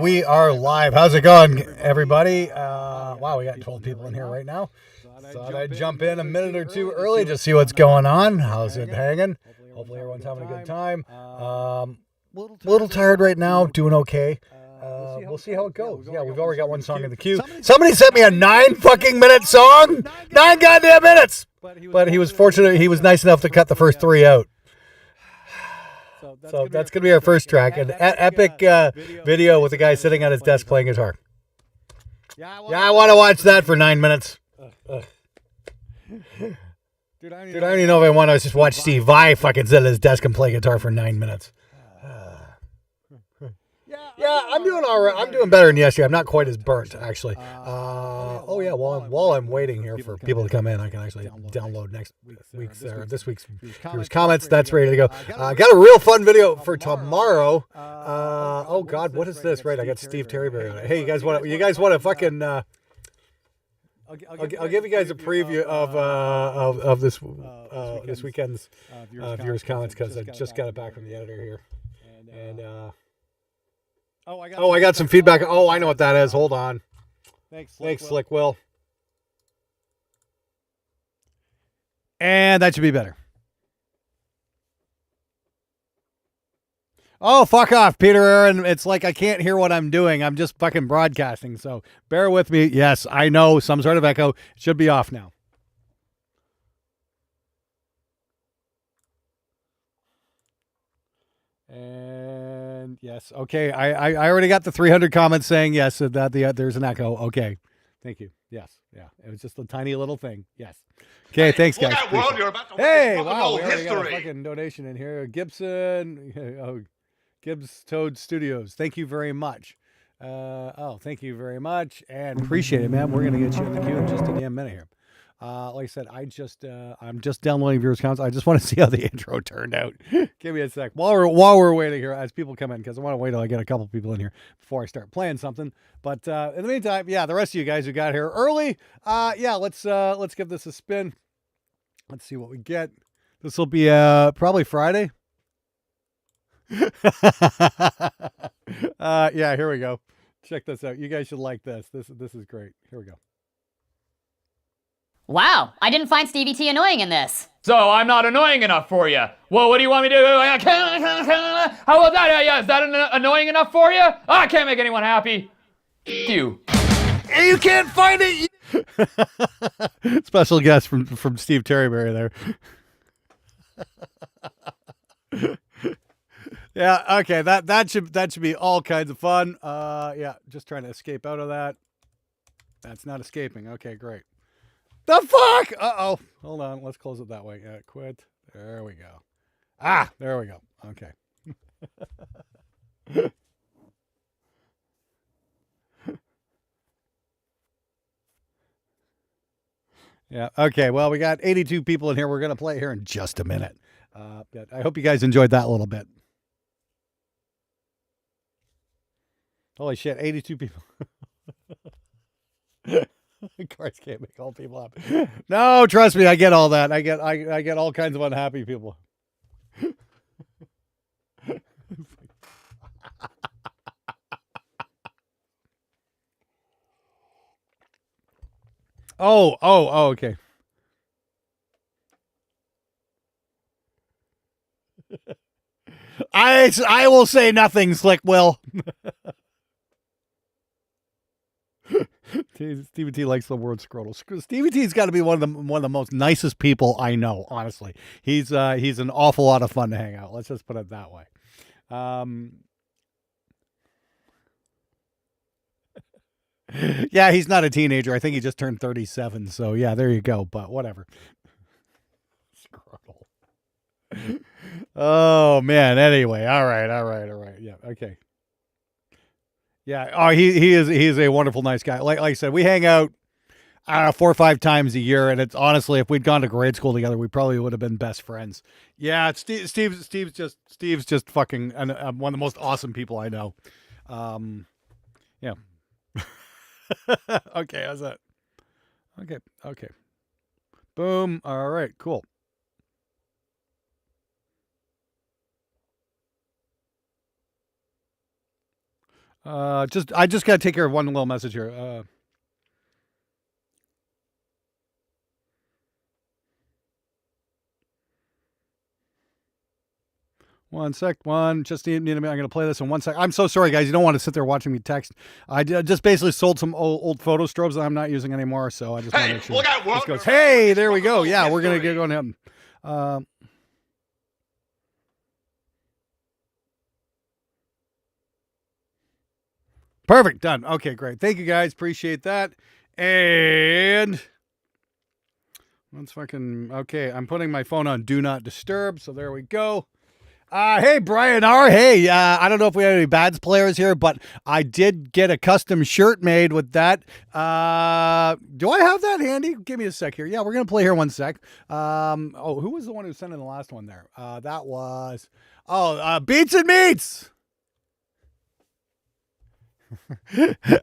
we are live. How's it going, everybody? Wow, we got 12 people in here right now. Thought I'd jump in a minute or two early to see what's going on. How's it hanging? Hopefully everyone's having a good time. A little tired right now, doing okay. We'll see how it goes. Yeah, we've already got one song in the queue. Somebody sent me a 9-fucking-minute song. 9 goddamn minutes. But he was fortunate. He was nice enough to cut the first 3 out. So that's going to be our first track. An epic video with a guy sitting at his desk playing guitar. Yeah, I want to watch that for 9 minutes. Dude, I don't even know if I want to just watch Steve Vai fucking sit at his desk and play guitar for 9 minutes. Yeah, I'm doing all right. I'm doing better than yesterday. I'm not quite as burnt, actually. Oh yeah, while I'm waiting here for people to come in, I can actually download this week's viewers' comments. That's ready to go. Got a real fun video for tomorrow. Oh God, what is this? Right, I got Steve Terryberry on it. Hey, you guys want to fucking? I'll give you guys a preview of this weekend's viewers' comments because I just got it back from the editor here, and. I got some feedback. Oh, I know what that is. Hold on. Thanks, Slick Will. And that should be better. Oh, fuck off, Peter Aaron. It's like I can't hear what I'm doing. I'm just fucking broadcasting. So bear with me. Yes, I know. Some sort of echo. It should be off now. And yes, okay. I already got the 300 comments saying yes. That there's an echo. Okay, thank you. Yes, yeah. It was just a tiny little thing. Yes. Okay, thanks, guys. World, you're about to hey, wow, we already got a fucking donation in here. Gibson, Gibbs Toad Studios. Thank you very much. Thank you very much, and appreciate it, man. We're gonna get you in the queue in just a damn minute here. Like I said, I'm just downloading viewers' comments. I just want to see how the intro turned out. Give me a sec while we're waiting here as people come in, because I want to wait till I get a couple people in here before I start playing something. But in the meantime, yeah, the rest of you guys who got here early, let's give this a spin. Let's see what we get. This will be probably Friday. Yeah, here we go. Check this out. You guys should like this. This is great. Here we go. Wow, I didn't find Stevie T annoying in this. So I'm not annoying enough for you. Well, what do you want me to do? How about that? Yeah, is that annoying enough for you? Oh, I can't make anyone happy. You. You can't find it. Special guest from Steve Terryberry there. Yeah, okay, that should be all kinds of fun. Yeah, just trying to escape out of that. That's not escaping. Okay, great. The fuck? Uh-oh. Hold on. Let's close it that way. Yeah, quit. There we go. There we go. Okay. Yeah. Okay. Well, we got 82 people in here. We're going to play here in just a minute. I hope you guys enjoyed that a little bit. Holy shit. 82 people. Cars can't make all people happy. No, trust me, I get all that. I get all kinds of unhappy people. Oh, okay. I will say nothing, Slick Will. Stevie T likes the word scrotal. Stevie T's got to be one of the most nicest people I know. Honestly, he's an awful lot of fun to hang out. Let's just put it that way. Yeah, he's not a teenager. I think he just turned 37. So yeah, there you go. But whatever. Scrotal. Oh man. Anyway, all right. Yeah. Okay. Yeah. Oh, he is a wonderful, nice guy. Like I said, we hang out 4 or 5 times a year, and it's honestly, if we'd gone to grade school together, we probably would have been best friends. Yeah, Steve's just fucking one of the most awesome people I know. Yeah. Okay, how's that? Okay. Boom. All right, cool. I just got to take care of one little message here. One sec. Just need a minute. I'm going to play this in 1 sec. I'm so sorry, guys. You don't want to sit there watching me text. I just basically sold some old photo strobes that I'm not using anymore, so I just want to make sure. Look out, This goes, hey, there we go. Yeah, we're going to get on him. Perfect. Done. Okay, great. Thank you, guys. Appreciate that. And let's fucking, okay, I'm putting my phone on Do Not Disturb, so there we go. Hey, Brian R. Hey, I don't know if we have any Bads players here, but I did get a custom shirt made with that. Do I have that handy? Give me a sec here. Yeah, we're going to play here 1 sec. Who was the one who sent in the last one there? That was, Beats and Meats.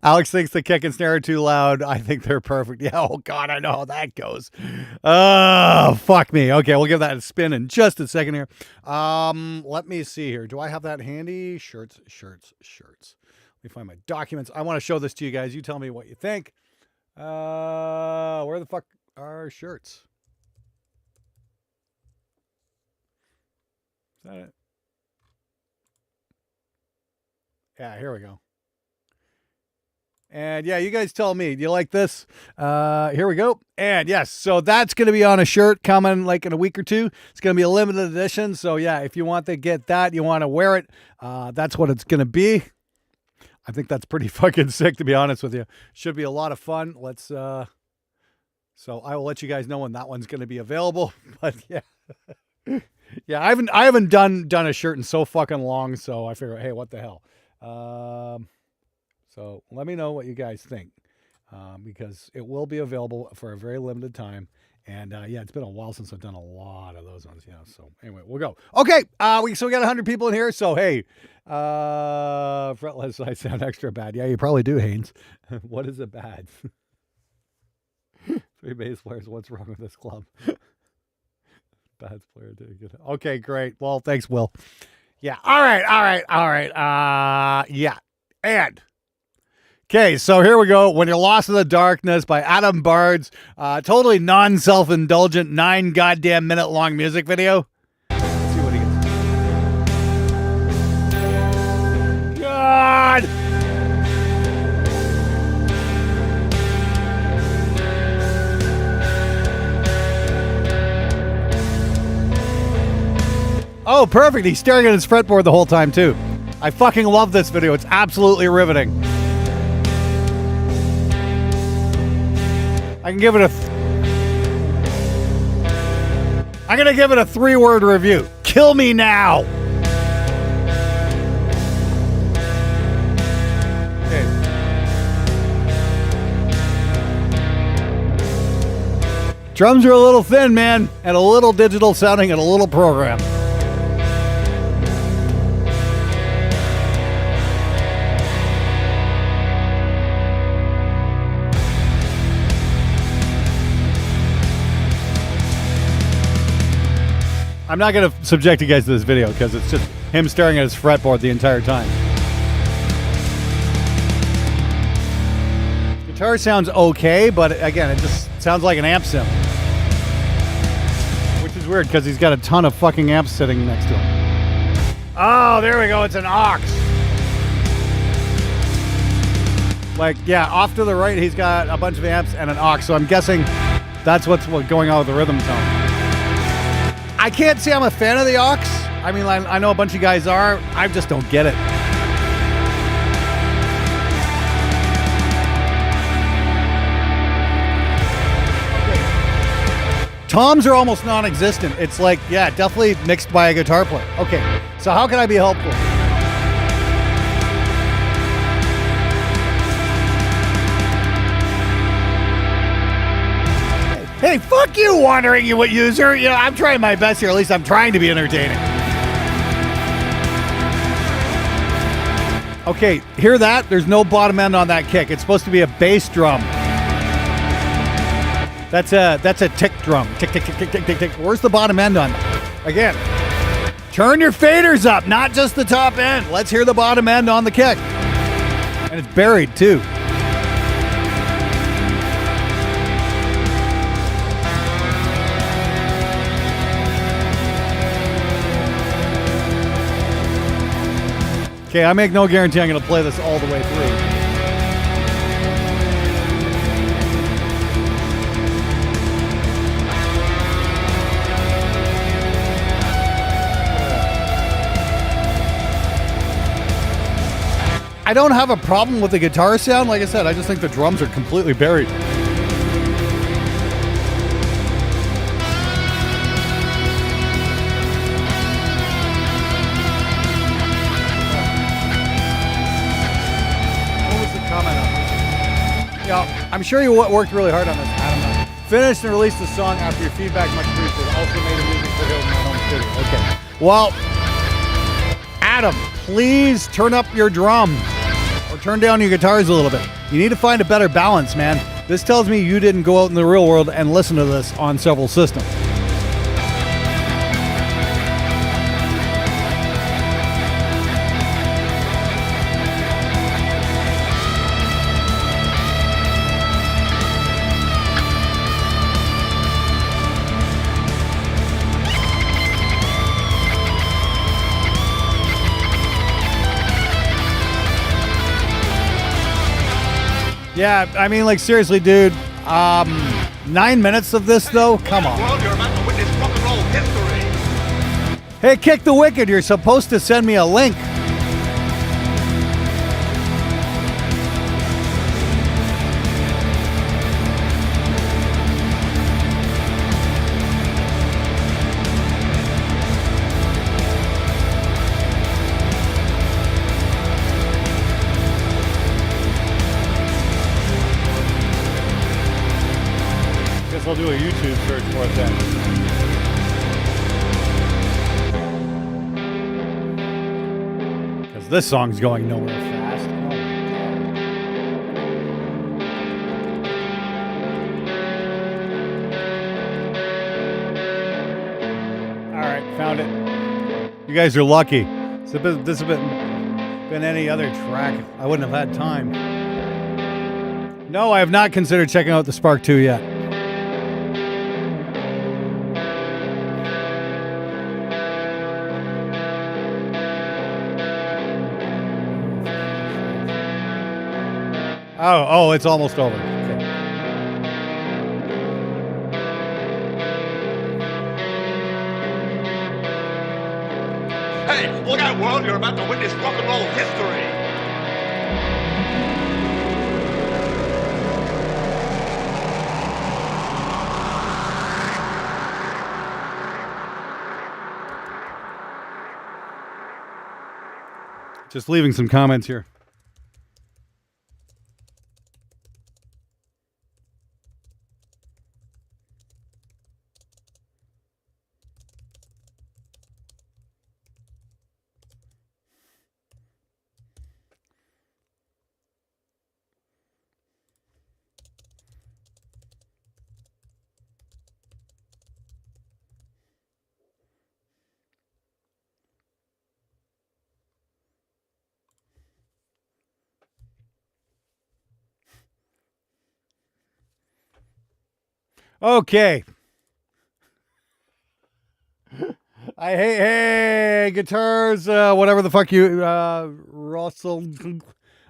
Alex thinks the kick and snare are too loud. I think they're perfect. Yeah, oh God, I know how that goes. Oh, fuck me. Okay, we'll give that a spin in just a second here. Let me see here. Do I have that handy? Shirts. Let me find my documents. I want to show this to you guys. You tell me what you think. Where the fuck are shirts? Is that it? Yeah, here we go. And yeah, you guys tell me, do you like this? Here we go. And yes, so that's going to be on a shirt coming like in a week or two. It's going to be a limited edition. So yeah, if you want to get that, you want to wear it, that's what it's going to be. I think that's pretty fucking sick, to be honest with you. Should be a lot of fun. Let's, so I will let you guys know when that one's going to be available. But yeah. Yeah, I haven't done a shirt in so fucking long. So I figure, hey, what the hell? So let me know what you guys think, because it will be available for a very limited time. And yeah, it's been a while since I've done a lot of those ones. Yeah. So anyway, we'll go. Okay. We got 100 people in here. So hey, fretless, I sound extra bad. Yeah, you probably do, Haynes. What is a bad? 3 bass players. What's wrong with this club? Bads player did good. Okay, great. Well, thanks, Will. Yeah. All right. Yeah. And. Okay, so here we go. When You're Lost in the Darkness by Adam Bards. Totally non-self-indulgent, 9 goddamn minute long music video. Let's see what he gets. God! Oh, perfect. He's staring at his fretboard the whole time, too. I fucking love this video. It's absolutely riveting. I'm gonna give it a 3-word review. Kill me now. Okay. Drums are a little thin, man, and a little digital sounding and a little program. I'm not going to subject you guys to this video because it's just him staring at his fretboard the entire time. Guitar sounds okay, but again, it just sounds like an amp sim. Which is weird because he's got a ton of fucking amps sitting next to him. Oh, there we go. It's an aux. Like, yeah, off to the right, he's got a bunch of amps and an aux. So I'm guessing that's what's going on with the rhythm tone. I can't say I'm a fan of the aux. I mean, I know a bunch of guys are. I just don't get it. Toms are almost non-existent. It's like, yeah, definitely mixed by a guitar player. Okay, so how can I be helpful? Hey, fuck you, Wandering You user. You know, I'm trying my best here. At least I'm trying to be entertaining. Okay, hear that? There's no bottom end on that kick. It's supposed to be a bass drum. That's a tick drum. Tick, tick, tick, tick, tick, tick, tick. Where's the bottom end on that? Again, turn your faders up, not just the top end. Let's hear the bottom end on the kick. And it's buried, too. Okay, I make no guarantee I'm going to play this all the way through. I don't have a problem with the guitar sound. Like I said, I just think the drums are completely buried. I'm sure you worked really hard on this, Adam. Finished and released the song after your feedback, much appreciated. Also made a music video in my home studio. Okay. Well, Adam, please turn up your drums or turn down your guitars a little bit. You need to find a better balance, man. This tells me you didn't go out in the real world and listen to this on several systems. Yeah, I mean, like, seriously, dude. 9 minutes of this, though? Come on. World, you're about to witness rock and roll history. Hey, Kick the Wicked, you're supposed to send me a link. I'll do a YouTube search for it then. Because this song's going nowhere fast. Alright, found it. You guys are lucky. This has been any other track, I wouldn't have had time. No, I have not considered checking out the Spark 2 yet. Oh, it's almost over. Okay. Hey, look out, world, you're about to witness rock and roll history. Just leaving some comments here. Okay. Hey, guitars, whatever the fuck you, Russell.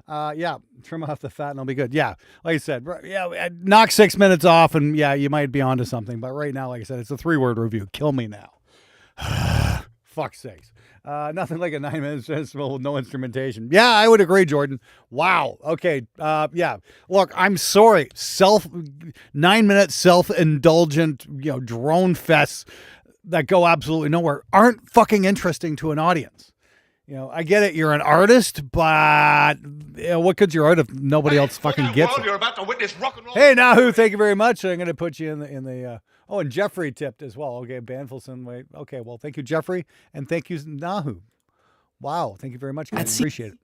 Yeah, trim off the fat and I'll be good. Yeah, like I said, yeah, knock 6 minutes off and yeah, you might be onto something. But right now, like I said, it's a 3-word review. Kill me now. Fuck's sakes. Nothing like a 9 minute festival with no instrumentation. Yeah, I would agree, Jordan. Wow. Okay. Yeah. Look, I'm sorry. 9 minute self-indulgent, drone fests that go absolutely nowhere aren't fucking interesting to an audience. I get it. You're an artist, but what good's your art if nobody else fucking gets world, it? You're about to witness rock and roll. Hey, Nahu, thank you very much. I'm going to put you in the oh, and Jeffrey tipped as well. Okay, Banfelson. Wait. Okay, well, thank you, Jeffrey, and thank you, Nahu. Wow, thank you very much, guys. Appreciate it.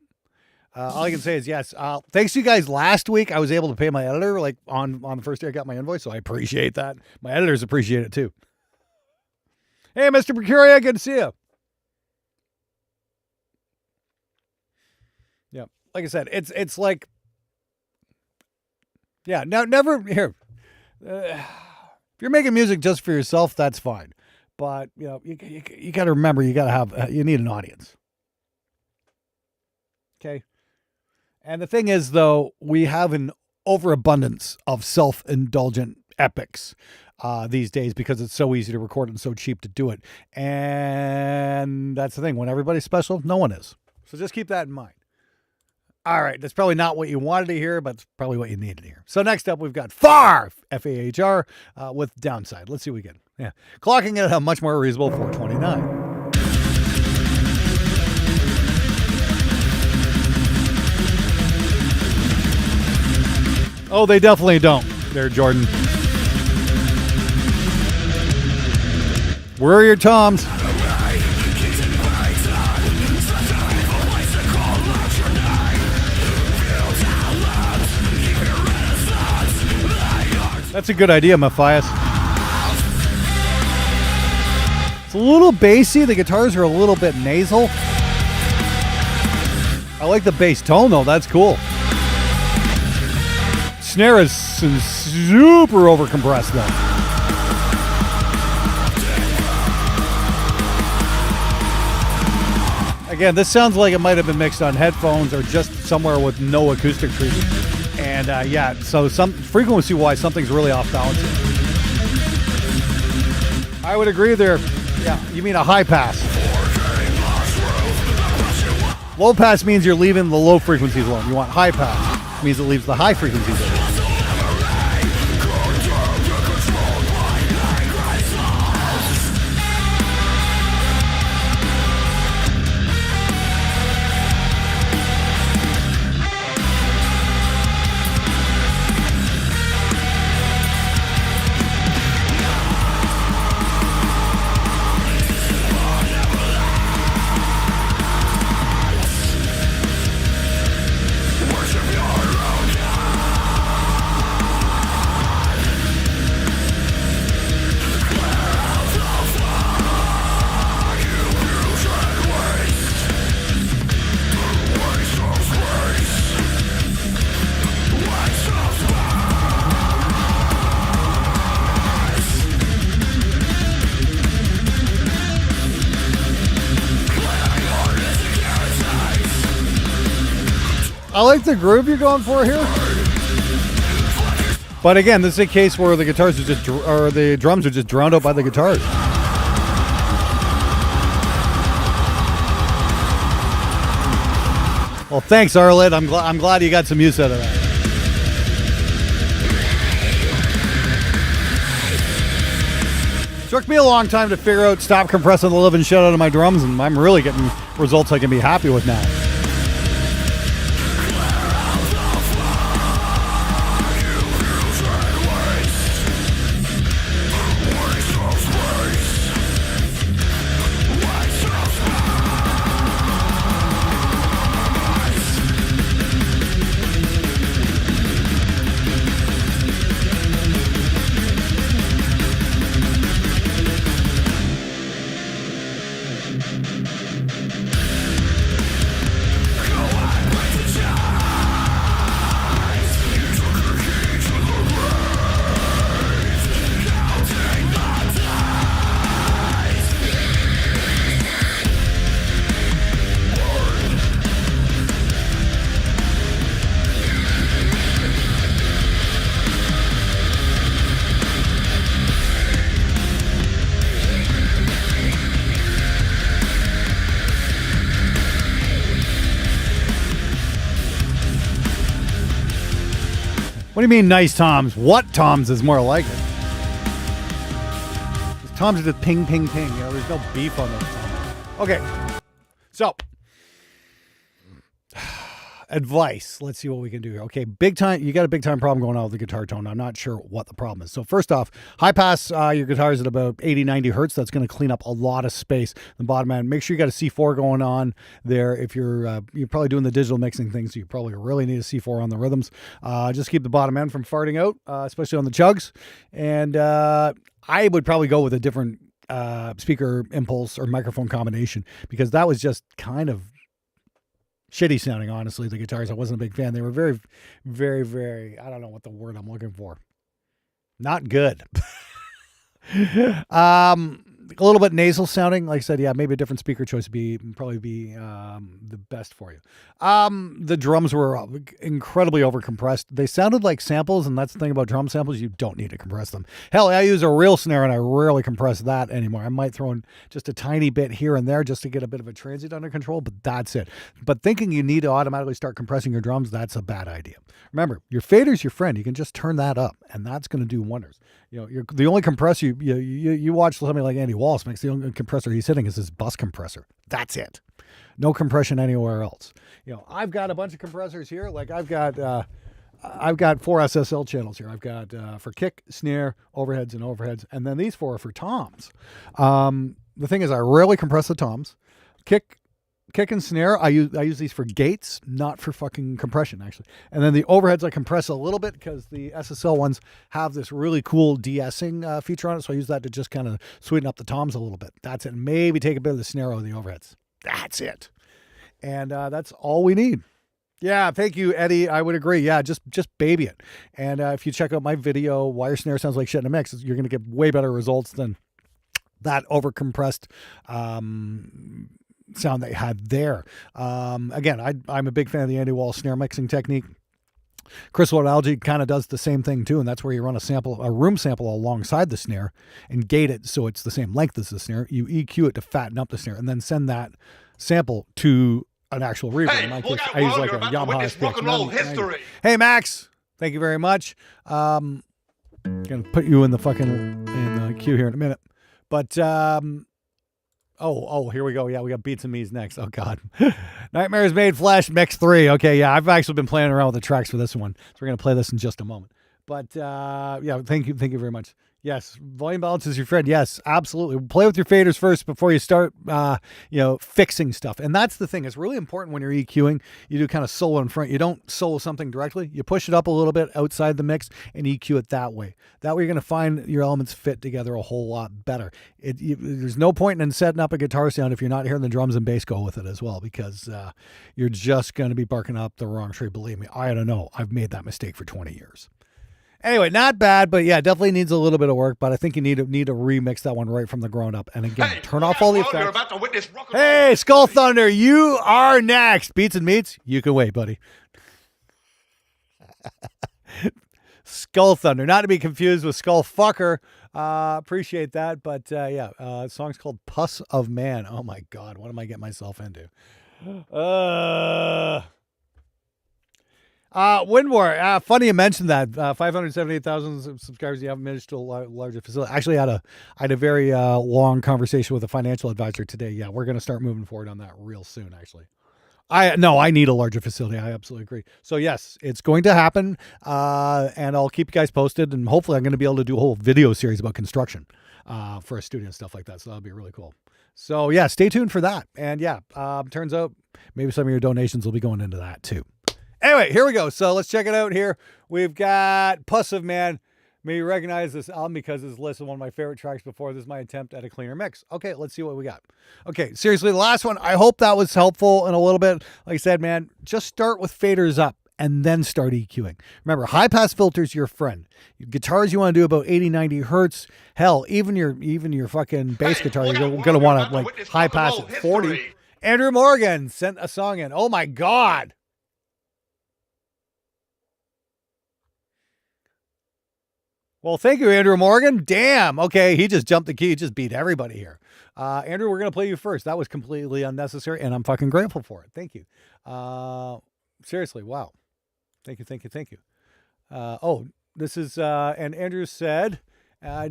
All I can say is yes. Thanks to you guys last week. I was able to pay my editor like on the first day I got my invoice, so I appreciate that. My editors appreciate it too. Hey, Mr. Mercuria, good to see you. Yep. like I said, it's like, yeah, now never here. If you're making music just for yourself, that's fine. But you know, you got to remember, you got to have, you need an audience. Okay. And the thing is, though, we have an overabundance of self-indulgent epics these days because it's so easy to record and so cheap to do it. And that's the thing. When everybody's special, no one is. So just keep that in mind. All right. That's probably not what you wanted to hear, but it's probably what you needed to hear. So next up, we've got FAR, F-A-H-R, with Downside. Let's see what we get. Yeah. Clocking it at a much more reasonable 429. Oh, they definitely don't. There, Jordan. Where are your toms? That's a good idea, Matthias. It's a little bassy. The guitars are a little bit nasal. I like the bass tone, though. That's cool. Snare is super overcompressed, though. Again, this sounds like it might have been mixed on headphones or just somewhere with no acoustic treatment. And yeah, so some frequency-wise, something's really off balance here. I would agree there. Yeah, you mean a high pass. Low pass means you're leaving the low frequencies alone. You want high pass. It means it leaves the high frequencies alone. I like the groove you're going for here. But again, this is a case where the guitars are just, or the drums are just drowned out by the guitars. Well, thanks, Arlet. I'm glad you got some use out of that. Took me a long time to figure out stop compressing the living shit out of my drums, and I'm really getting results I can be happy with now. What do you mean nice toms? What toms is more like it? Toms are just ping, ping, ping. You know, there's no beef on those toms. Okay, so advice. Let's see what we can do here. Okay, big time. You got a big time problem going on with the guitar tone. I'm not sure what the problem is. So first off, high pass your guitars at about 80, 90 hertz. That's going to clean up a lot of space. The bottom end. Make sure you got a C4 going on there. If you're probably doing the digital mixing thing, so you probably really need a C4 on the rhythms. Just keep the bottom end from farting out, especially on the chugs. And I would probably go with a different speaker impulse or microphone combination, because that was just kind of Shitty sounding, honestly, the guitars. I wasn't a big fan. They were very, very, very, I don't know what the word I'm looking for. Not good. A little bit nasal sounding. Like I said, yeah, maybe a different speaker choice would probably be the best for you. The drums were incredibly overcompressed. They sounded like samples, and that's the thing about drum samples. You don't need to compress them. Hell, I use a real snare, and I rarely compress that anymore. I might throw in just a tiny bit here and there just to get a bit of a transient under control, but that's it. But thinking you need to automatically start compressing your drums, that's a bad idea. Remember, your fader's your friend. You can just turn that up, and that's going to do wonders. You know, the only compressor you watch somebody like Andy Wallace makes, the only compressor he's hitting is his bus compressor. That's it. No compression anywhere else. You know, I've got a bunch of compressors here. Like I've got 4 SSL channels here. I've got for kick, snare, overheads, and then these 4 are for toms. The thing is, I rarely compress the toms. Kick and snare, I use these for gates, not for fucking compression, actually. And then the overheads I compress a little bit because the SSL ones have this really cool de-essing feature on it, so I use that to just kind of sweeten up the toms a little bit. That's it. Maybe take a bit of the snare out of the overheads. That's it. And that's all we need. Yeah, thank you, Eddie. I would agree. Yeah, just baby it. And if you check out my video, why your snare sounds like shit in a mix, you're going to get way better results than that overcompressed sound they had there. Again, I'm a big fan of the Andy Wallace snare mixing technique. Crystal Algae kind of does the same thing too, and that's where you run a room sample alongside the snare and gate it so it's the same length as the snare. You EQ it to fatten up the snare, and then send that sample to an actual reverb. Hey, in my look case, out, I use world, like you're a about to Yamaha witness rock and roll history. Hey, Max, thank you very much. Gonna put you in the queue here in a minute, but Oh, here we go. Yeah, we got Beats and Me's next. Oh, God. Nightmares Made Flesh, Mix 3. Okay, yeah, I've actually been playing around with the tracks for this one. So we're going to play this in just a moment. But, yeah, thank you very much. Yes, volume balance is your friend. Yes, absolutely. Play with your faders first before you start, fixing stuff. And that's the thing. It's really important when you're EQing. You do kind of solo in front. You don't solo something directly. You push it up a little bit outside the mix and EQ it that way. That way you're going to find your elements fit together a whole lot better. There's no point in setting up a guitar sound if you're not hearing the drums and bass go with it as well, because you're just going to be barking up the wrong tree. Believe me, I don't know. I've made that mistake for 20 years. Anyway, not bad, but yeah, definitely needs a little bit of work, but I think you need to remix that one right from the ground up. And again, turn off all the effects. You're about to witness rock and roll Hey, Skull Thunder, you are next. Beats and Meats, you can wait, buddy. Skull Thunder, not to be confused with Skull Fucker. Appreciate that, but the song's called Puss of Man. Oh my God, what am I getting myself into? Winmore, funny you mentioned that. 578,000 subscribers. You haven't managed to a larger facility. Actually, I had a very long conversation with a financial advisor today. Yeah, we're going to start moving forward on that real soon, actually. I need a larger facility. I absolutely agree. So yes, it's going to happen. And I'll keep you guys posted, and hopefully I'm going to be able to do a whole video series about construction for a studio and stuff like that. So that'll be really cool. So yeah, stay tuned for that. And yeah, turns out maybe some of your donations will be going into that too. Anyway, here we go. So let's check it out here. We've got Puss of Man. Maybe recognize this album because it's listed one of my favorite tracks before. This is my attempt at a cleaner mix. Okay, let's see what we got. Okay, seriously, the last one, I hope that was helpful in a little bit. Like I said, man, just start with faders up and then start EQing. Remember, high-pass filter's your friend. Guitars you want to do about 80, 90 hertz. Hell, even your fucking bass guitar, you're going to want to like high-pass at 40. Andrew Morgan sent a song in. Oh, my God. Well, thank you, Andrew Morgan. Damn. Okay, he just jumped the key. He just beat everybody here. Andrew, we're going to play you first. That was completely unnecessary, and I'm fucking grateful for it. Thank you. Seriously, wow. Thank you. This is, and Andrew said,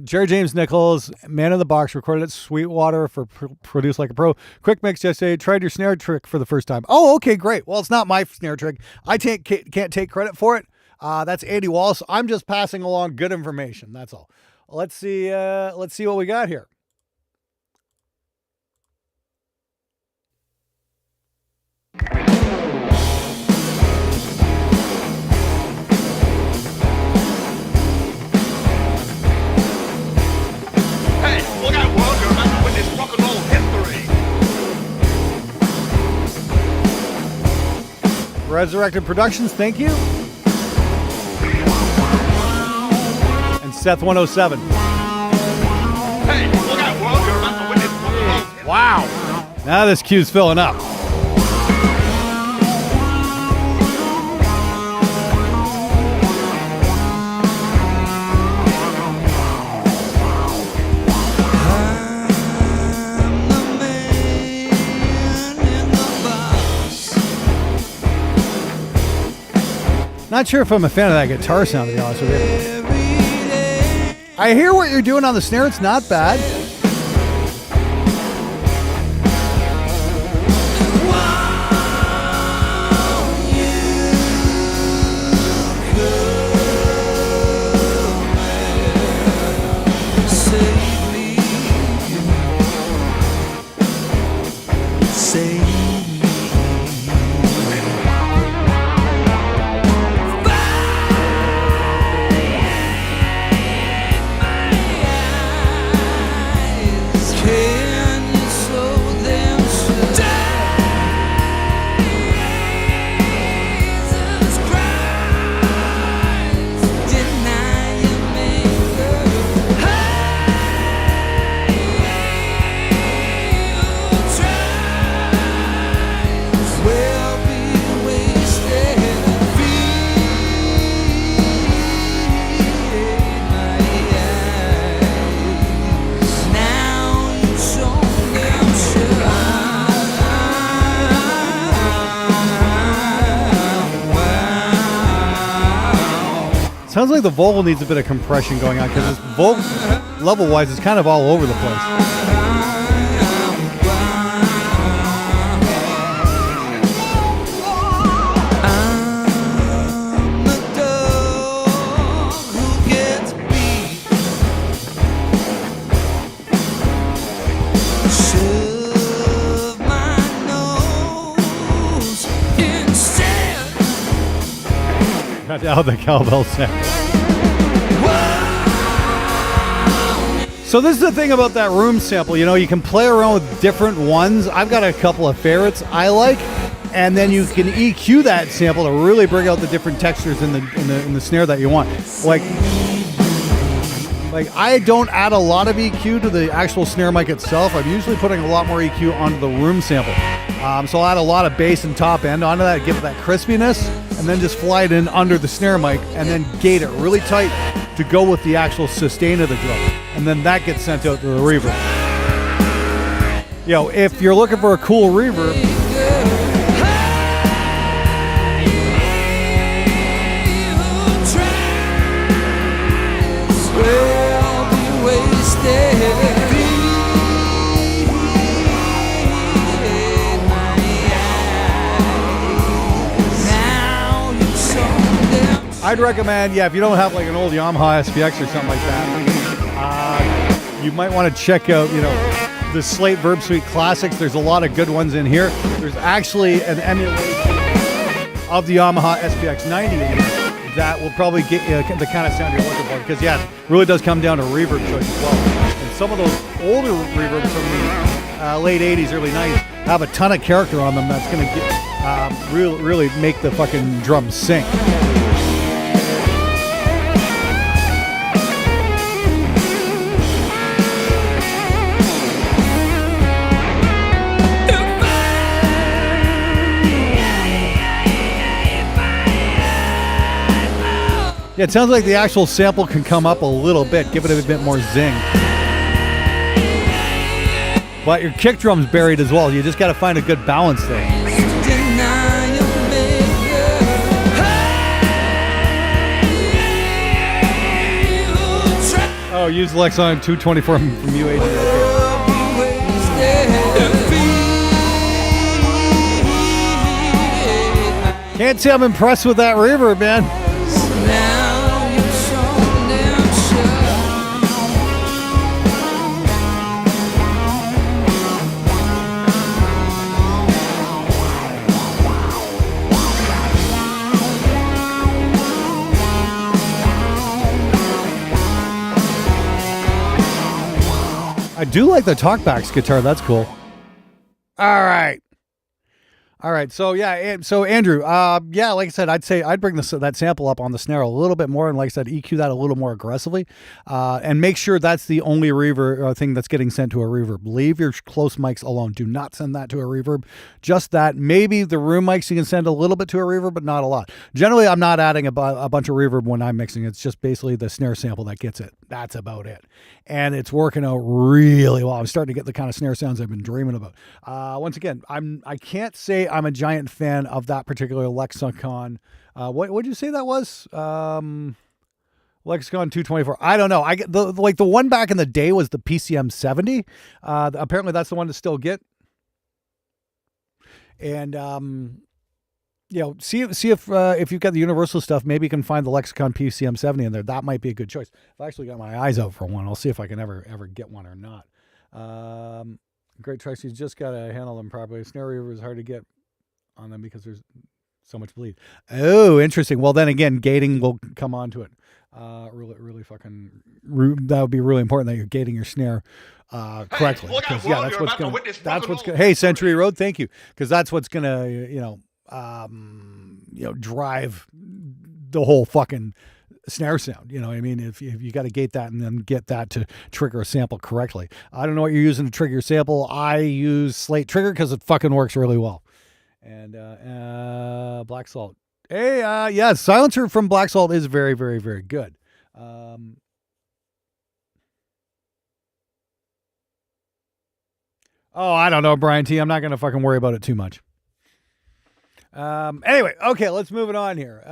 Jerry James Nichols, Man in the Box, recorded at Sweetwater for Produce Like a Pro. Quick mix yesterday. Tried your snare trick for the first time. Oh, okay, great. Well, it's not my snare trick. I can't take credit for it. That's Andy Wallace. I'm just passing along good information. That's all. Let's see what we got here. Hey, look out, world. You're about to witness rock and roll history. Resurrected Productions, thank you. And Seth 107. Hey, look out, world, you're about to witness one of the most Wow. Now this queue's filling up. Not sure if I'm a fan of that guitar sound, to be honest with you. I hear what you're doing on the snare. It's not bad. Sounds like the vocal needs a bit of compression going on because this vocal level-wise is kind of all over the place. Got out the cowbell sound. So this is the thing about that room sample, you know, you can play around with different ones. I've got a couple of favorites I like, and then you can EQ that sample to really bring out the different textures in the snare that you want. Like I don't add a lot of EQ to the actual snare mic itself. I'm usually putting a lot more EQ onto the room sample. So I'll add a lot of bass and top end onto that, give it that crispiness, and then just fly it in under the snare mic and then gate it really tight to go with the actual sustain of the drum. And then that gets sent out to the reverb. You know, if you're looking for a cool reverb, I'd recommend, if you don't have like an old Yamaha SPX or something like that, you might want to check out, you know, the Slate Verb Suite Classics. There's a lot of good ones in here. There's actually an emulation of the Yamaha SPX 90 in here that will probably get you the kind of sound you're looking for. Because it really does come down to reverb choice as well. And some of those older reverbs from the late 80s, early 90s have a ton of character on them that's going to get really make the fucking drums sing. Yeah, it sounds like the actual sample can come up a little bit, give it a bit more zing. But your kick drum's buried as well. You just got to find a good balance there. Oh, use Lexon 224 from UAG. Can't say I'm impressed with that reverb, man. I do like the talkbacks guitar. That's cool. All right. All right, so so Andrew, like I said, I'd say I'd bring that sample up on the snare a little bit more, and like I said, EQ that a little more aggressively, and make sure that's the only reverb thing that's getting sent to a reverb. Leave your close mics alone. Do not send that to a reverb. Just that. Maybe the room mics you can send a little bit to a reverb, but not a lot. Generally, I'm not adding a bunch of reverb when I'm mixing. It's just basically the snare sample that gets it. That's about it, and it's working out really well. I'm starting to get the kind of snare sounds I've been dreaming about. Once again, I can't say I'm a giant fan of that particular Lexicon. What would you say that was? Lexicon 224. I don't know. I get the one back in the day was the PCM 70. Apparently that's the one to still get. And see if you've got the universal stuff, maybe you can find the Lexicon PCM 70 in there. That might be a good choice. I've actually got my eyes out for one. I'll see if I can ever get one or not. Great tracks. You just got to handle them properly. Snare reverb is hard to get on them because there's so much bleed. Oh, interesting. Well, then again, gating will come onto it. Really fucking. That would be really important that you're gating your snare correctly. Because that's what's gonna. Hey, Century Road, thank you. Because that's what's gonna drive the whole fucking snare sound. You know what I mean? If you got to gate that and then get that to trigger a sample correctly. I don't know what you're using to trigger your sample. I use Slate Trigger because it fucking works really well. And Black Salt. Hey, silencer from Black Salt is very, very, very good. I don't know, Brian T. I'm not going to fucking worry about it too much. Anyway, okay, let's move it on here.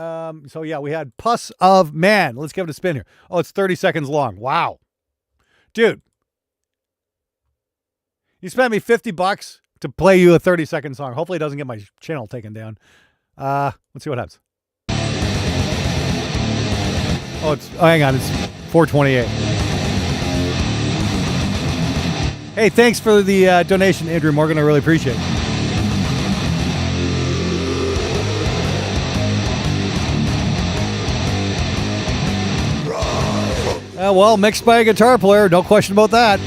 We had Puss of Man. Let's give it a spin here. Oh, it's 30 seconds long. Wow. Dude. You spent me $50 to play you a 30-second song. Hopefully it doesn't get my channel taken down. Let's see what happens. Hang on, it's 4:28. Hey, thanks for the donation, Andrew Morgan. I really appreciate it. Mixed by a guitar player, no question about that.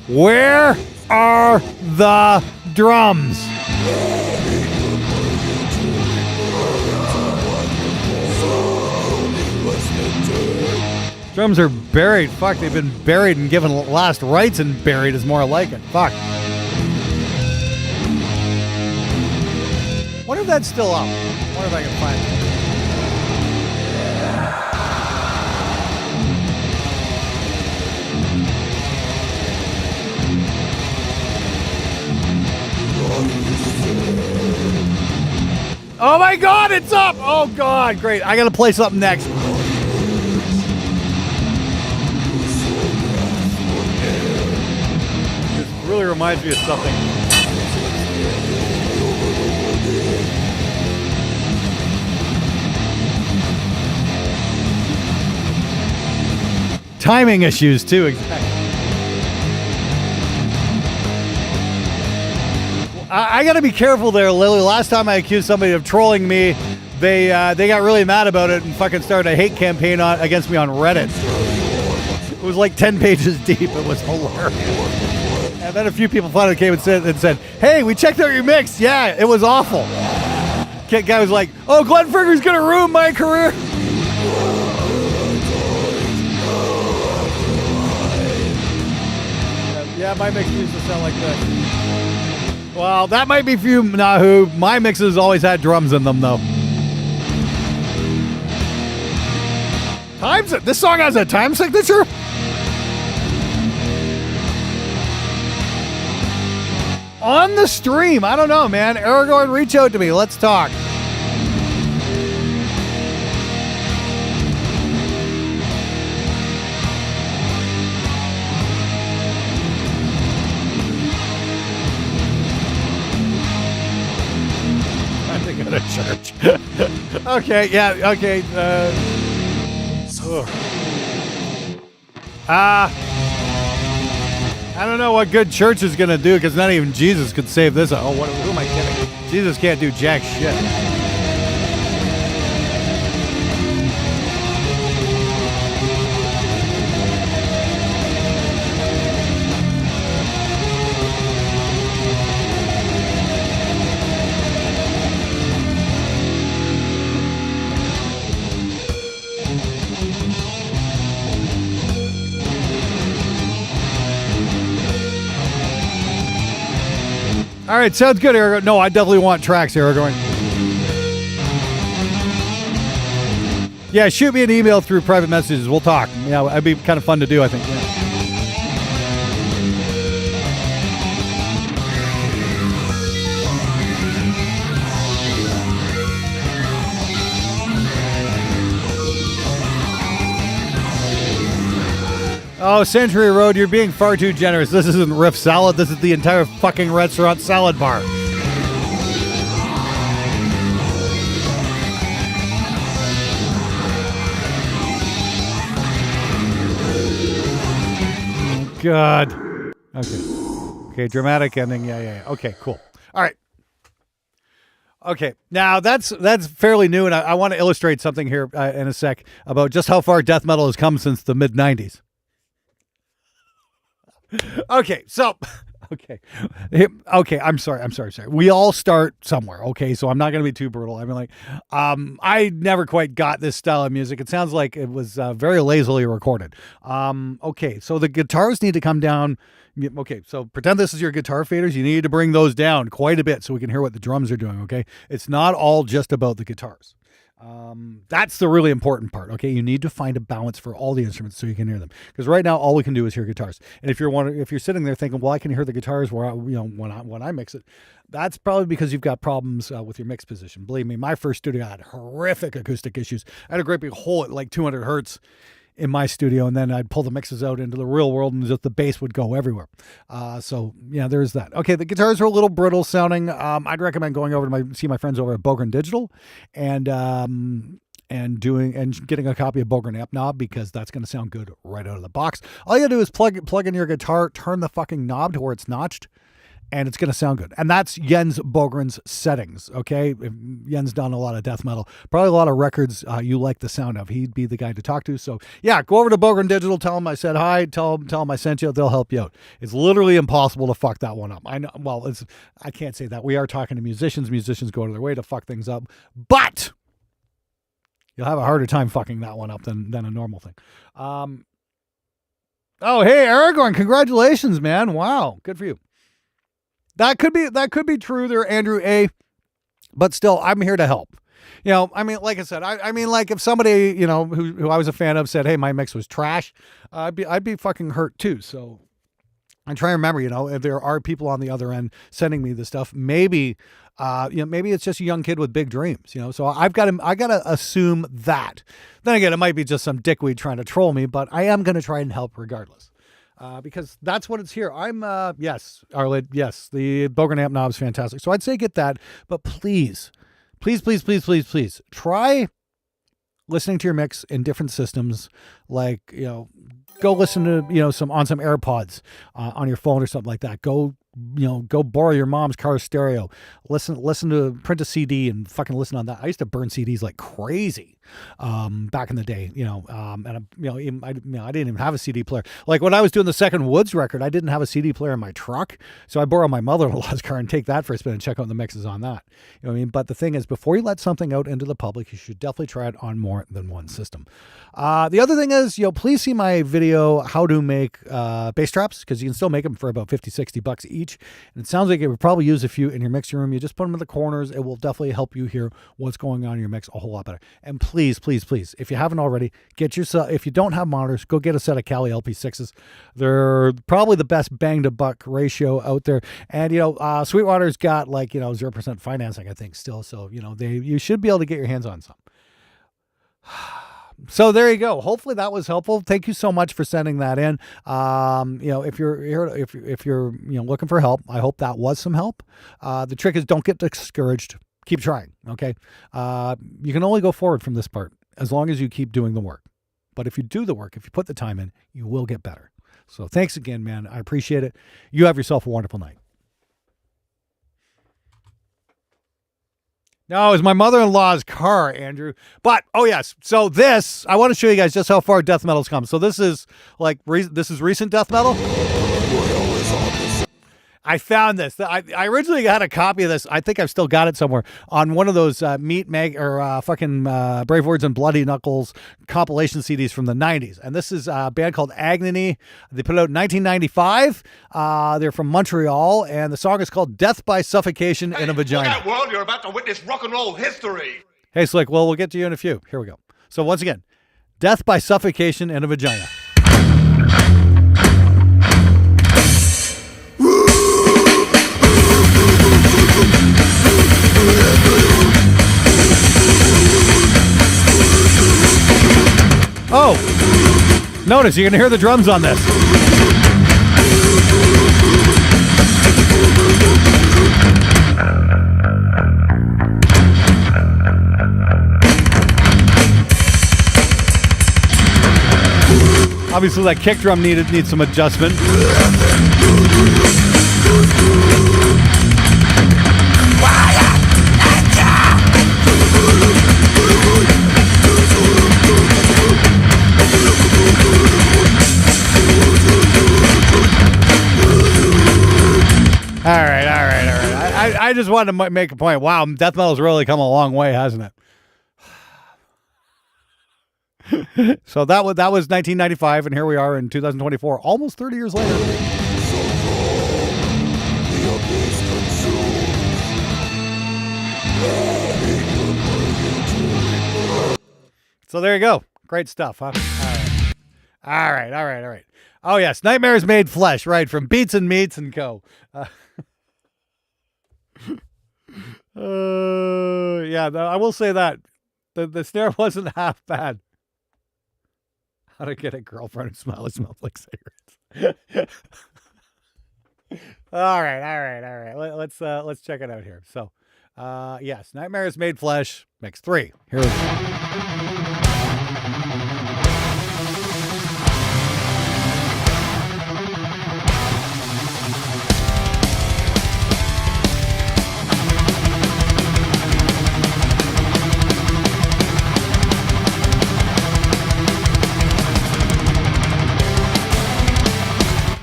Where are the drums? Drums are buried. Fuck, they've been buried and given last rites, and buried is more like it. Fuck. Wonder if that's still up. Wonder if I can find it. Oh my God, it's up! Oh God, great. I gotta play something next. This really reminds me of something. Timing issues too, exactly. I got to be careful there, Lily. Last time I accused somebody of trolling me, they got really mad about it and fucking started a hate campaign against me on Reddit. It was like 10 pages deep. It was hilarious. And then a few people finally came and said, "Hey, we checked out your mix. Yeah, it was awful." Guy was like, "Oh, Glenn Fricker's gonna ruin my career." Yeah, my mix used to sound like this. Well, that might be for you, Nahu. My mixes always had drums in them, though. This song has a time signature? On the stream. I don't know, man. Aragorn, reach out to me. Let's talk. To church. Okay, yeah, okay. I don't know what good church is gonna do, because not even Jesus could save this. Oh, who am I kidding? Jesus can't do jack shit. All right, sounds good, Aragorn. No, I definitely want tracks, Aragorn. Yeah, shoot me an email through private messages. We'll talk. Yeah, it'd be kind of fun to do, I think. Yeah. Oh, Century Road, you're being far too generous. This isn't Riff Salad. This is the entire fucking restaurant salad bar. God. Okay, dramatic ending. Yeah. Okay, cool. All right. Okay, now that's fairly new, and I want to illustrate something here in a sec about just how far death metal has come since the mid-'90s. Okay, so, okay, I'm sorry. We all start somewhere, okay? So I'm not going to be too brutal. I mean, like, I never quite got this style of music. It sounds like it was very lazily recorded. Okay, so the guitars need to come down. Okay, so pretend this is your guitar faders. You need to bring those down quite a bit so we can hear what the drums are doing, okay? It's not all just about the guitars. That's the really important part. Okay, you need to find a balance for all the instruments so you can hear them. Because right now, all we can do is hear guitars. And if you're sitting there thinking, well, I can hear the guitars where when I mix it, that's probably because you've got problems with your mix position. Believe me, my first studio had horrific acoustic issues. I had a great big hole at like 200 hertz in my studio, and then I'd pull the mixes out into the real world, and just the bass would go everywhere. So yeah, there's that. Okay, the guitars are a little brittle sounding. I'd recommend going over to see my friends over at Bogren Digital, and getting a copy of Bogren Amp Knob, because that's going to sound good right out of the box. All you gotta do is plug in your guitar, turn the fucking knob to where it's notched, and it's going to sound good. And that's Jens Bogren's settings, okay? Jens done a lot of death metal. Probably a lot of records you like the sound of. He'd be the guy to talk to. So, yeah, go over to Bogren Digital. Tell him I said hi. Tell him I sent you. They'll help you out. It's literally impossible to fuck that one up. I know. Well, I can't say that. We are talking to musicians. Musicians go to their way to fuck things up. But you'll have a harder time fucking that one up than a normal thing. Oh, hey, Aragorn. Congratulations, man. Wow. Good for you. That could be true there, Andrew A. But still, I'm here to help. You know, I mean, like I said, I mean, like if somebody, you know, who I was a fan of said, hey, my mix was trash, I'd be fucking hurt too. So I try to remember, you know, if there are people on the other end sending me this stuff, maybe, maybe it's just a young kid with big dreams, you know. So I gotta assume that. Then again, it might be just some dickweed trying to troll me, but I am gonna try and help regardless. Because that's what it's here. Yes, Arlid, yes, the Bogren Amp Knob is fantastic. So I'd say get that, but please try listening to your mix in different systems. Like, you know, go listen to, you know, some AirPods on your phone or something like that. Go borrow your mom's car stereo. Listen to print a CD and fucking listen on that. I used to burn CDs like crazy back in the day, you know, and I didn't even have a CD player. Like when I was doing the second Woods record, I didn't have a CD player in my truck, so I borrowed my mother-in-law's car and take that for a spin and check out the mixes on that. You know what I mean? But the thing is, before you let something out into the public, you should definitely try it on more than one system. The other thing is, you know, please see my video how to make bass traps, because you can still make them for about $50-$60 each. And it sounds like it would probably use a few in your mixing room. You just put them in the corners. It will definitely help you hear what's going on in your mix a whole lot better. And please, if you haven't already, get yourself, if you don't have monitors, go get a set of Cali LP6s. They're probably the best bang to buck ratio out there. And, you know, Sweetwater's got like, you know, 0% financing, I think, still. So, you know, you should be able to get your hands on some. So there you go. Hopefully that was helpful. Thank you so much for sending that in. You know, if you're here, if you're, you know, looking for help, I hope that was some help. The trick is don't get discouraged. Keep trying. Okay. You can only go forward from this part as long as you keep doing the work. But if you do the work, if you put the time in, you will get better. So thanks again, man. I appreciate it. You have yourself a wonderful night. No, it was my mother-in-law's car, Andrew. But, oh yes, so this, I want to show you guys just how far death metal's come. So this is like, this is recent death metal. I found this. I originally got a copy of this. I think I've still got it somewhere on one of those fucking Brave Words and Bloody Knuckles compilation CDs from the 90s. And this is a band called Agony. They put it out in 1995. They're from Montreal, and the song is called Death by Suffocation in a Vagina. Look out, world, you're about to witness rock and roll history. Hey, Slick, well, we'll get to you in a few. Here we go. So once again, Death by Suffocation in a Vagina. Oh, notice you can hear the drums on this. Obviously, that kick drum needs some adjustment. All right. I just wanted to make a point. Wow, death metal's really come a long way, hasn't it? So that was 1995, and here we are in 2024, almost 30 years later. So there you go. Great stuff, huh? All right. Oh yes, Nightmares Made Flesh, right, from Beats and Meats and Co. Yeah, I will say that the snare wasn't half bad. How to get a girlfriend who smells like cigarettes. All right. Let's check it out here. So, yes, Nightmares Made Flesh, mix 3. Here we go.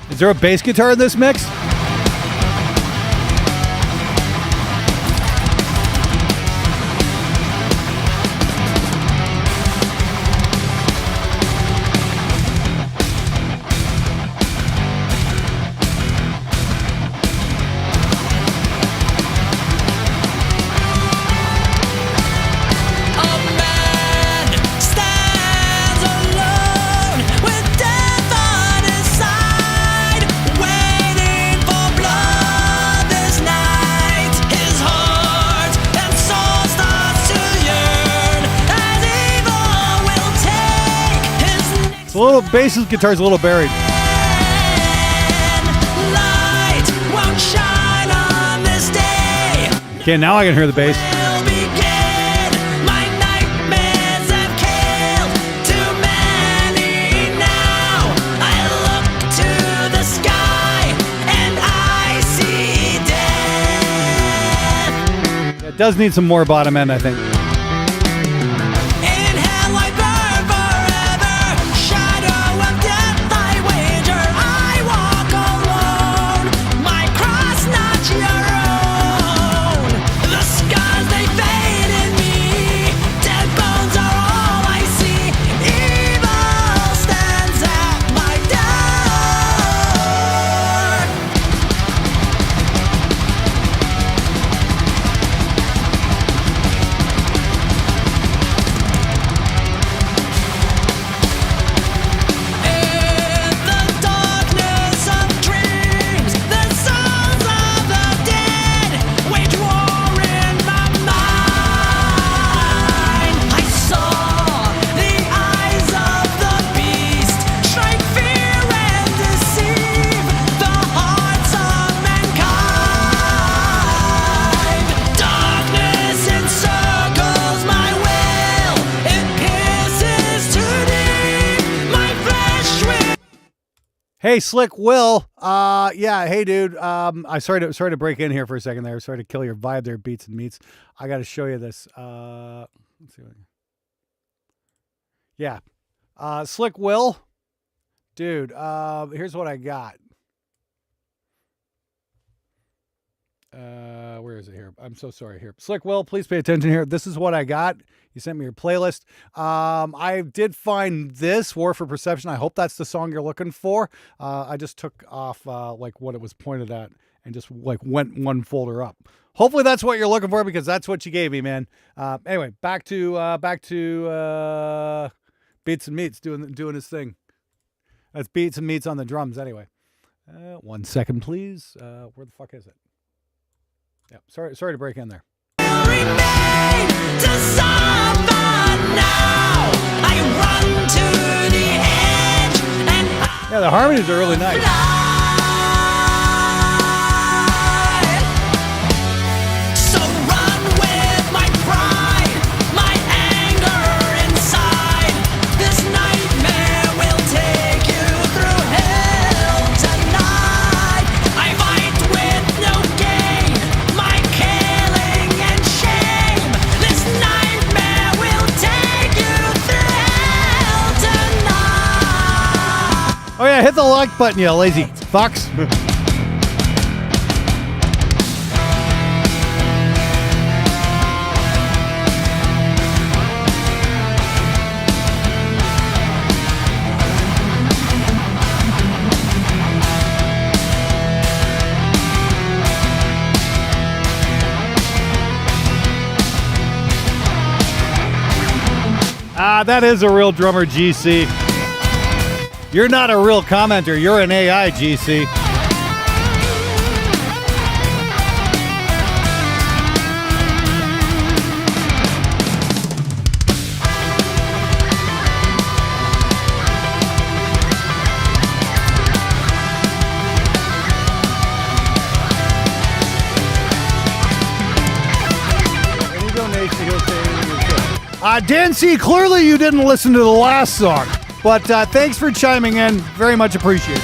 Is there a bass guitar in this mix? A little bass guitar's a little buried. Okay, now I can hear the bass. It does need some more bottom end, I think. Hey, Slick Will. Yeah. Hey, dude. I sorry to break in here for a second there. Sorry to kill your vibe there, Beats and Meats. I got to show you this. Let's see. Yeah. Slick Will, dude. Here's what I got. Where is it here? I'm so sorry here. Slick Will, please pay attention here. This is what I got. You sent me your playlist. I did find this, War for Perception. I hope that's the song you're looking for. I just took off like what it was pointed at and just like went one folder up. Hopefully that's what you're looking for because that's what you gave me, man. Anyway, back to Beats and Meats doing his thing. That's Beats and Meats on the drums anyway. 1 second, please. Where the fuck is it? Yeah, sorry to break in there. Yeah, the harmonies are really nice. So run with my pride, my anger inside. This nightmare will take you through hell tonight. I fight with no gain, my killing and shame. This nightmare will take you through hell tonight. Oh yeah, hit the like button, you lazy fucks. That is a real drummer, GC. You're not a real commenter. You're an AI, GC. Any donation, he'll say anything is good. Dan C., clearly you didn't listen to the last song. But thanks for chiming in. Very much appreciated.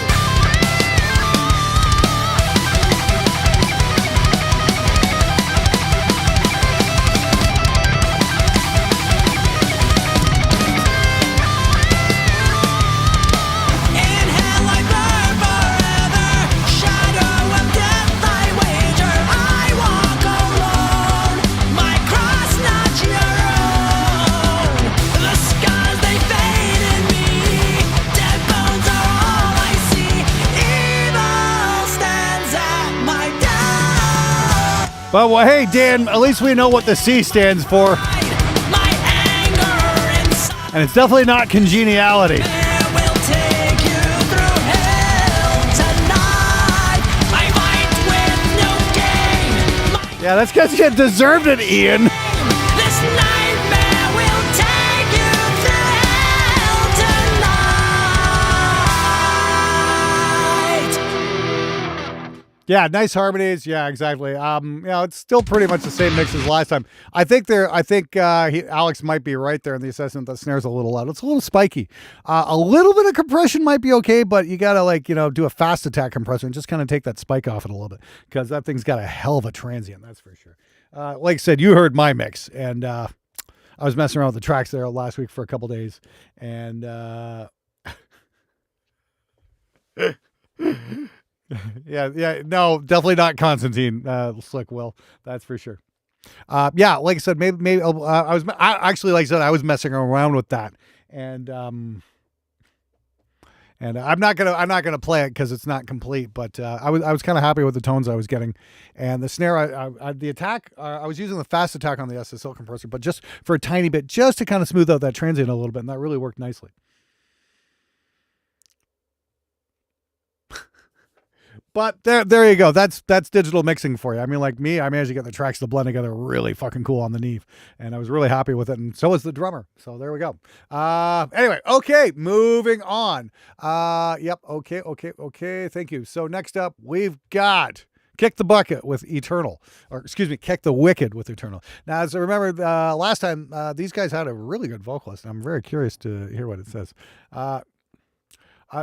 In hell I burn forever, shadow of death I wager. I walk alone, my cross not your own. The scars they fade in me, dead bones are all I see. Evil stands at my door. But well, hey, Dan, at least we know what the C stands for. My anger inside. And it's definitely not congeniality. Will take you through hell tonight. I fight with no gain. Yeah, that's because you deserved it, Ian. This nightmare will take you through hell tonight. Yeah, nice harmonies. Yeah, exactly. It's still pretty much the same mix as last time. I think Alex might be right there in the assessment that snare's a little loud. It's a little spiky. A little bit of compression might be okay, but you gotta do a fast attack compressor and just kind of take that spike off it a little bit because that thing's got a hell of a transient. That's for sure. Like I said, you heard my mix, and I was messing around with the tracks there last week for a couple days, and no, definitely not Constantine. Slick Will, that's for sure. Like I said, maybe I was messing around with that, and I'm not gonna play it because it's not complete. But I was kind of happy with the tones I was getting, and the snare, the attack, I was using the fast attack on the SSL compressor, but just for a tiny bit, just to kind of smooth out that transient a little bit, and that really worked nicely. But there you go. That's digital mixing for you. I mean, like me, I managed to get the tracks to blend together really fucking cool on the Neve, and I was really happy with it, and so was the drummer. So there we go. Anyway, okay, moving on. Yep, okay. Thank you. So next up, we've got Kick the Bucket with Eternal, or excuse me, Kick the Wicked with Eternal. Now, as I remember last time, these guys had a really good vocalist, and I'm very curious to hear what it says.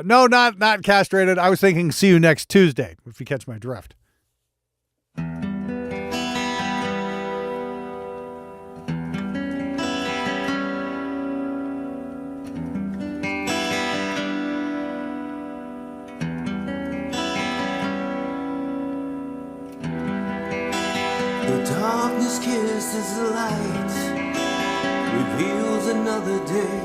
No, not castrated. I was thinking see you next Tuesday, if you catch my drift. Darkness kisses the light, reveals another day.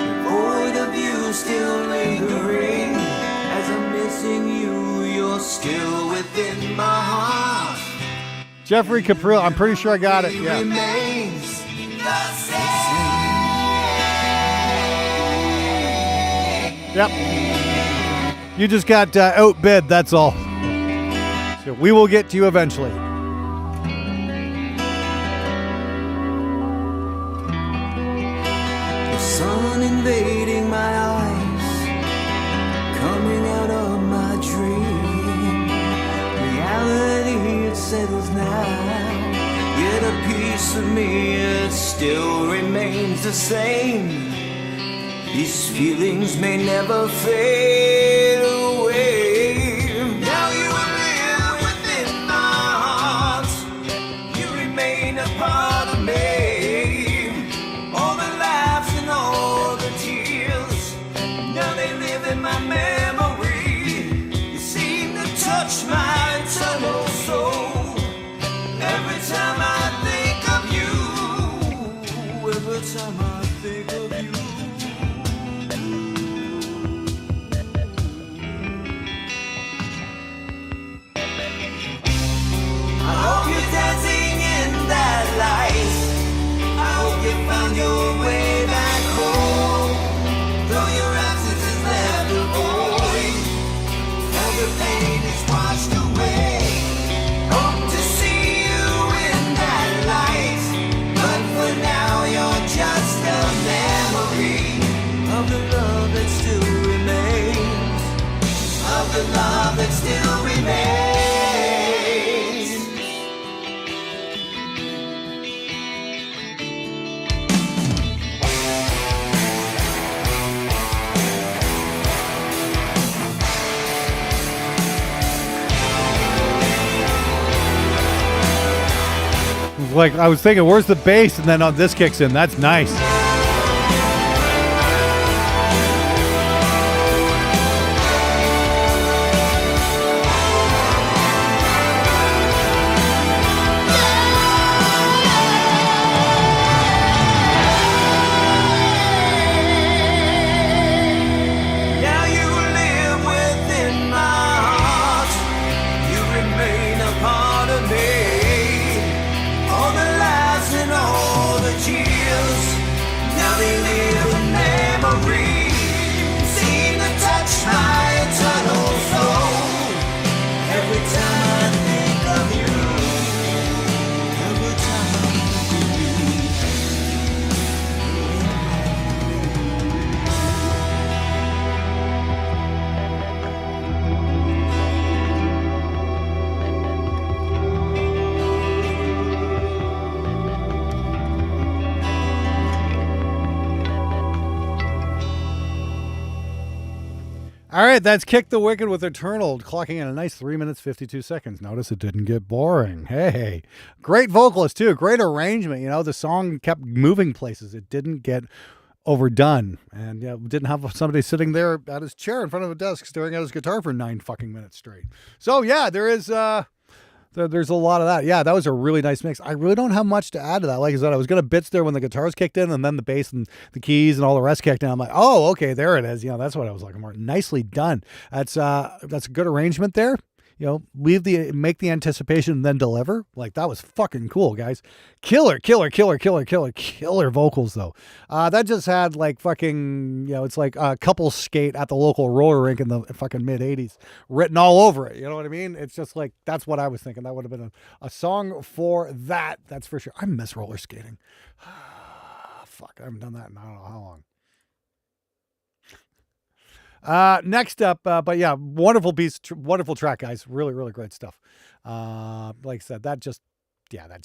The void of you still lingering. As I'm missing you, you're still within my heart. Jeffrey Caprill. I'm pretty sure I got it. Yeah. Remains the same. Yep. You just got outbid, that's all. So we will get to you eventually. The sun invading my eyes, coming out of my dream. Reality, it settles now. Yet a piece of me, it still remains the same. These feelings may never fade away. Now you live within my heart. You remain a part of me. All the laughs and all the tears, now they live in my memory. You seem to touch my eternal soul. Every time I think of you, every time I think of you. I hope you're dancing in that light. I hope you found your way back home. Though your absence has left a void, all the pain is washed away. Hope to see you in that light, but for now you're just a memory of the love that still remains, of the love that still remains. Like, I was thinking, where's the bass? And then this kicks in. That's nice. Now you live within my heart. You remain a part of me. All the laughs and all the tears, now they live in memory. Seem to touch my eternal soul. Every time I think of you, every time I think of you. All right, that's Kick the Wicked with Eternal, clocking in a nice 3 minutes, 52 seconds. Notice it didn't get boring. Hey, great vocalist, too. Great arrangement. You know, the song kept moving places. It didn't get overdone. And didn't have somebody sitting there at his chair in front of a desk staring at his guitar for 9 fucking minutes straight. So, yeah, there's a lot of that. Yeah, that was a really nice mix. I really don't have much to add to that. Like I said, I was going to bits there when the guitars kicked in and then the bass and the keys and all the rest kicked in. I'm like, oh, okay, there it is. You know, that's what I was looking for. Nicely done. That's a good arrangement there. You know, make the anticipation and then deliver. Like, that was fucking cool, guys. Killer vocals, though. That just had, like, fucking, it's like a couple skate at the local roller rink in the fucking mid-'80s written all over it. You know what I mean? It's just like, that's what I was thinking. That would have been a song for that. That's for sure. I miss roller skating. Fuck, I haven't done that in I don't know how long. Next up, but yeah, wonderful piece, wonderful track, guys. Really, really great stuff. Like I said, that just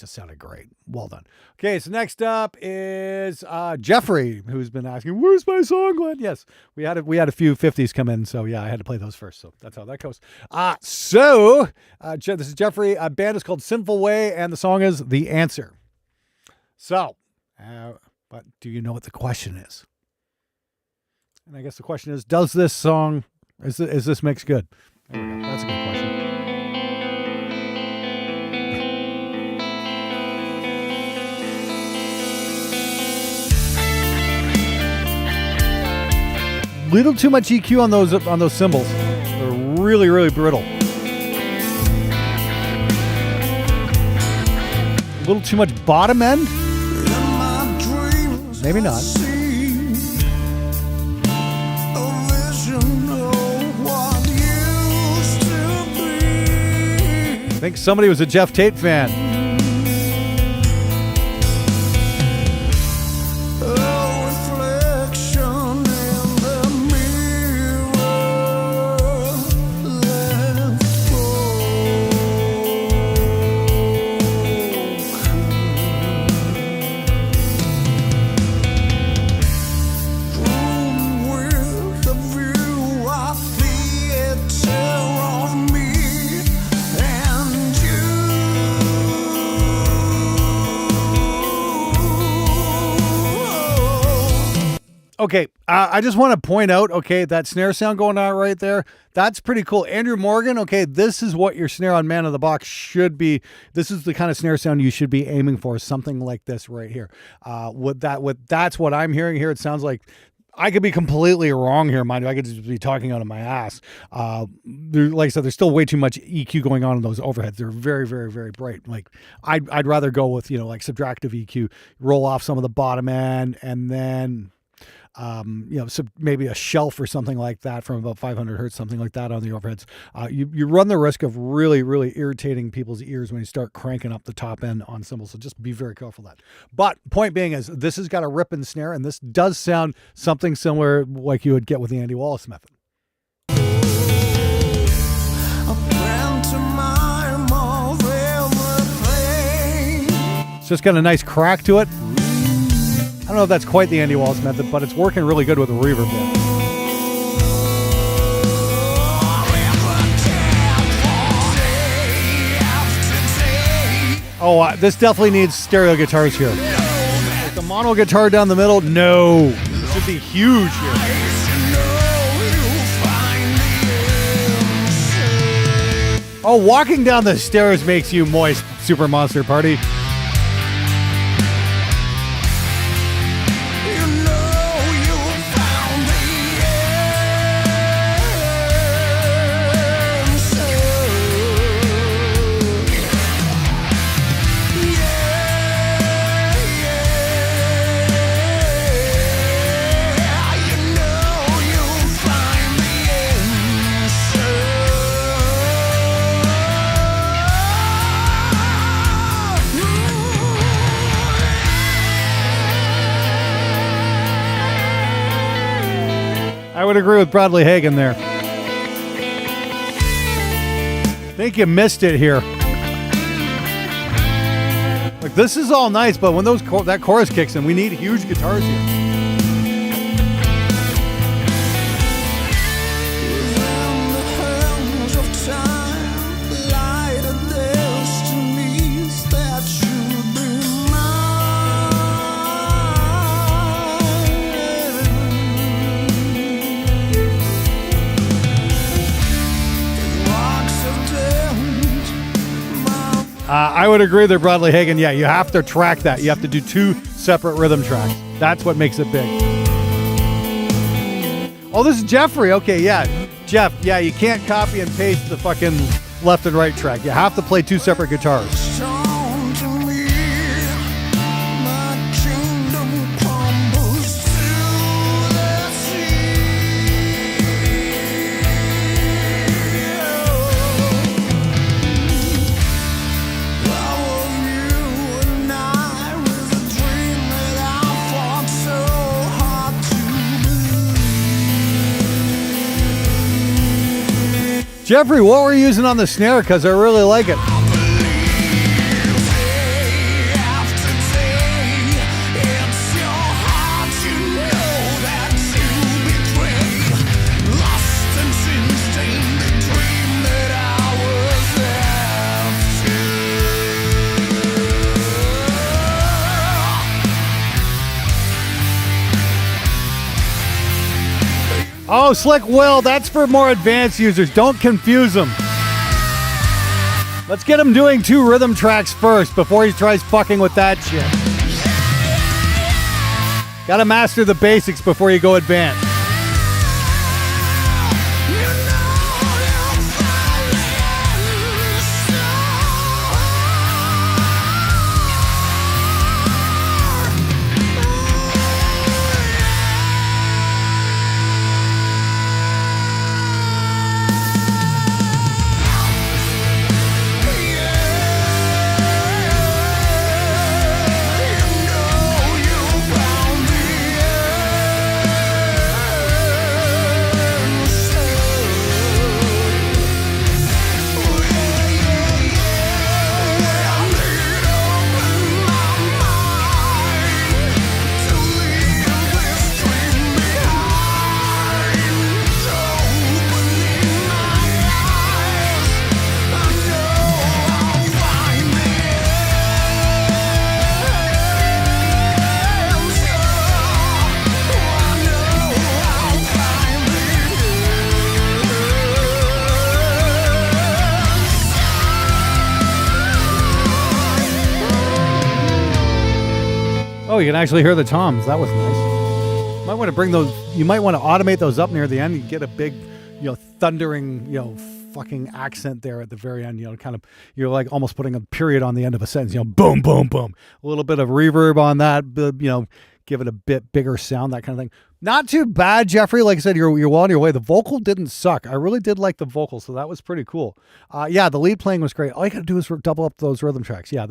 sounded great. Well done. Okay, so next up is Jeffrey, who's been asking, "Where's my song, Glenn?" Yes, we had a few 50s come in, so yeah, I had to play those first. So that's how that goes. This is Jeffrey. Band is called Sinful Way, and the song is "The Answer." So, but do you know what the question is? And I guess the question is, does this song, is this mix good? There we go. That's a good question. little too much EQ on those cymbals. They're really, really brittle. A little too much bottom end? Maybe not. I think somebody was a Jeff Tate fan. Okay, I just want to point out, okay, that snare sound going on right there, that's pretty cool. Andrew Morgan, okay, this is what your snare on Man of the Box should be. This is the kind of snare sound you should be aiming for, something like this right here. That's what I'm hearing here. It sounds like, I could be completely wrong here, mind you. I could just be talking out of my ass. Like I said, there's still way too much EQ going on in those overheads. They're very, very, very bright. Like I'd rather go with, like subtractive EQ, roll off some of the bottom end, and then maybe a shelf or something like that from about 500 hertz, something like that on the overheads. You run the risk of really, really irritating people's ears when you start cranking up the top end on cymbals. So just be very careful of that. But point being is, this has got a rip-in snare, and this does sound something similar like you would get with the Andy Wallace method. It's just got a nice crack to it. I don't know if that's quite the Andy Wallace method, but it's working really good with the reverb there. Oh, this definitely needs stereo guitars here. Like the mono guitar down the middle, no. It should be huge here. Oh, walking down the stairs makes you moist, Super Monster Party. I would agree with Bradley Hagen there. I think you missed it here. Like, this is all nice, but when that chorus kicks in, we need huge guitars here. I would agree there, Bradley Hagen. Yeah, you have to track that. You have to do 2 separate rhythm tracks. That's what makes it big. Oh, this is Jeffrey. Okay, yeah. Jeff, yeah, you can't copy and paste the fucking left and right track. You have to play 2 separate guitars. Jeffrey, what were you using on the snare? Because I really like it. Oh, Slick Will, that's for more advanced users. Don't confuse them. Let's get him doing 2 rhythm tracks first before he tries fucking with that shit. Gotta master the basics before you go advanced. you can actually hear the toms. That was nice. Might want to bring those. You might want to automate those up near the end. You get a big, thundering, fucking accent there at the very end. Kind of, you're like almost putting a period on the end of a sentence. Boom, boom, boom. A little bit of reverb on that. Give it a bit bigger sound. That kind of thing. Not too bad, Jeffrey. Like I said, you're well on your way. The vocal didn't suck. I really did like the vocal, so that was pretty cool. Yeah, the lead playing was great. All you got to do is double up those rhythm tracks. Yeah,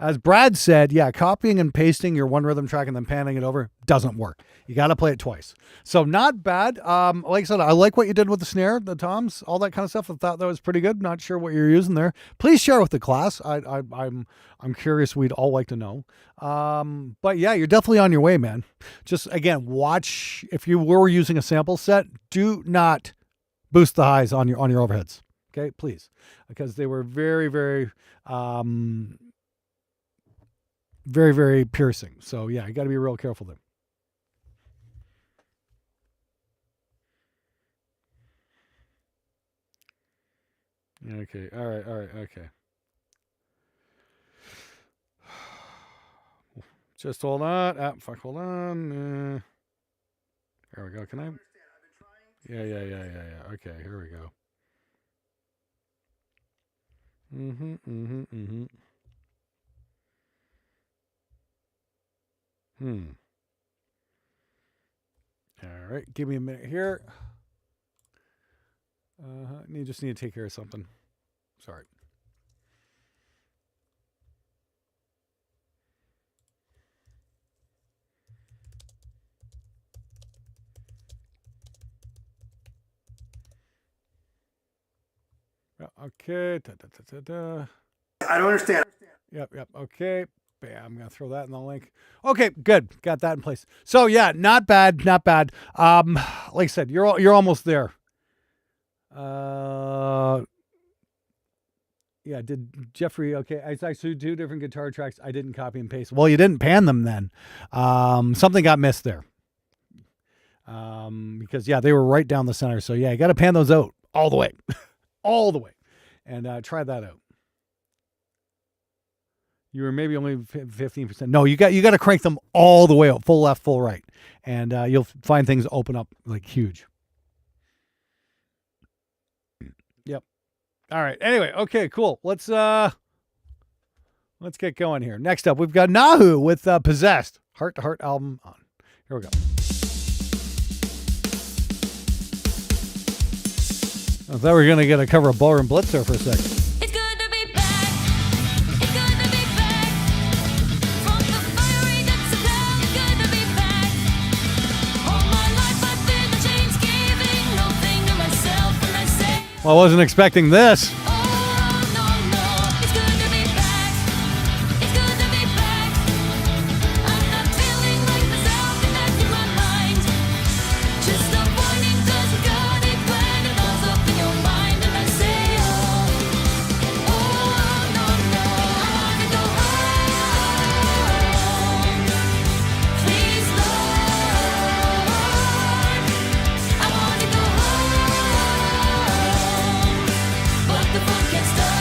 as Brad said, yeah, copying and pasting your one rhythm track and then panning it over doesn't work. You got to play it twice. So not bad. Like I said, I like what you did with the snare, the toms, all that kind of stuff. I thought that was pretty good. Not sure what you're using there. Please share with the class. I'm curious. We'd all like to know. But yeah, you're definitely on your way, man. Just again, watch. If you were using a sample set, do not boost the highs on your overheads. Okay, please, because they were very, very, very, very piercing. So yeah, you got to be real careful there. Okay. All right. Okay. Just hold on. Hold on. There we go. Can I? Yeah. Okay, here we go. All right, give me a minute here. You just need to take care of something. Sorry. Okay. I don't understand. Yep. Okay. Bam. I'm going to throw that in the link. Okay, good. Got that in place. So yeah, not bad. Like I said, you're almost there. Yeah, did Jeffrey, okay, it's actually 2 different guitar tracks. I didn't copy and paste. Well, you didn't pan them then. Something got missed there. Because yeah, they were right down the center. So yeah, you got to pan those out all the way. All the way. And try that out. You were maybe only 15%. No, you got to crank them all the way out, full left, full right. And you'll find things open up like huge. Yep. All right. Anyway, okay, cool. Let's get going here. Next up, we've got Nahu with Possessed. Heart to Heart album on. Here we go. I thought we were going to get a cover of Ballroom Blitzer for a second. It's good to be back. It's good to be back. From the fiery depths of hell, it's good to be back. All my life I've been a change giving, no thing to myself when I say, Well, I wasn't expecting this. oh no, it's good to be back. It's good to be back. I'm not feeling like myself and that's in my mind. Just avoiding 'cause I got it when it goes up in your mind and I say, oh no, I wanna go home. Please, Lord, I wanna go home, but the fun can't stop.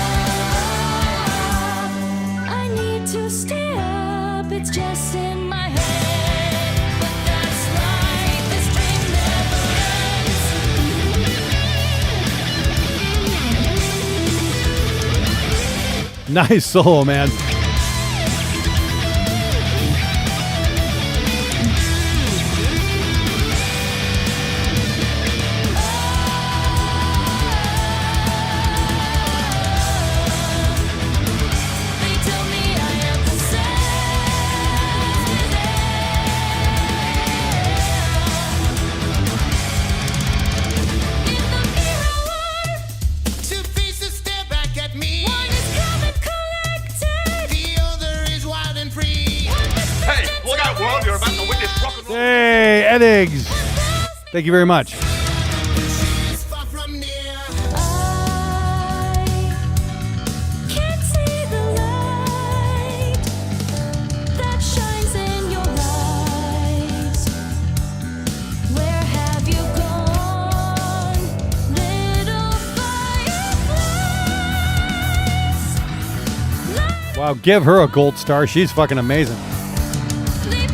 I need to stay up, it's just in my head, but that's life, this dream never ends. Nice solo, man. They tell me I am possessed with hell. In the mirror, 2 faces stare back at me. one is calm and collected. The other is wild and free. Hey, look out, world! You're about to witness rock and roll. Hey, Eddigs. Thank you very much. Is far from near. I can't see the light that shines in your eyes. Where have you gone, little fireflies? Wow, give her a gold star. She's fucking amazing. Leave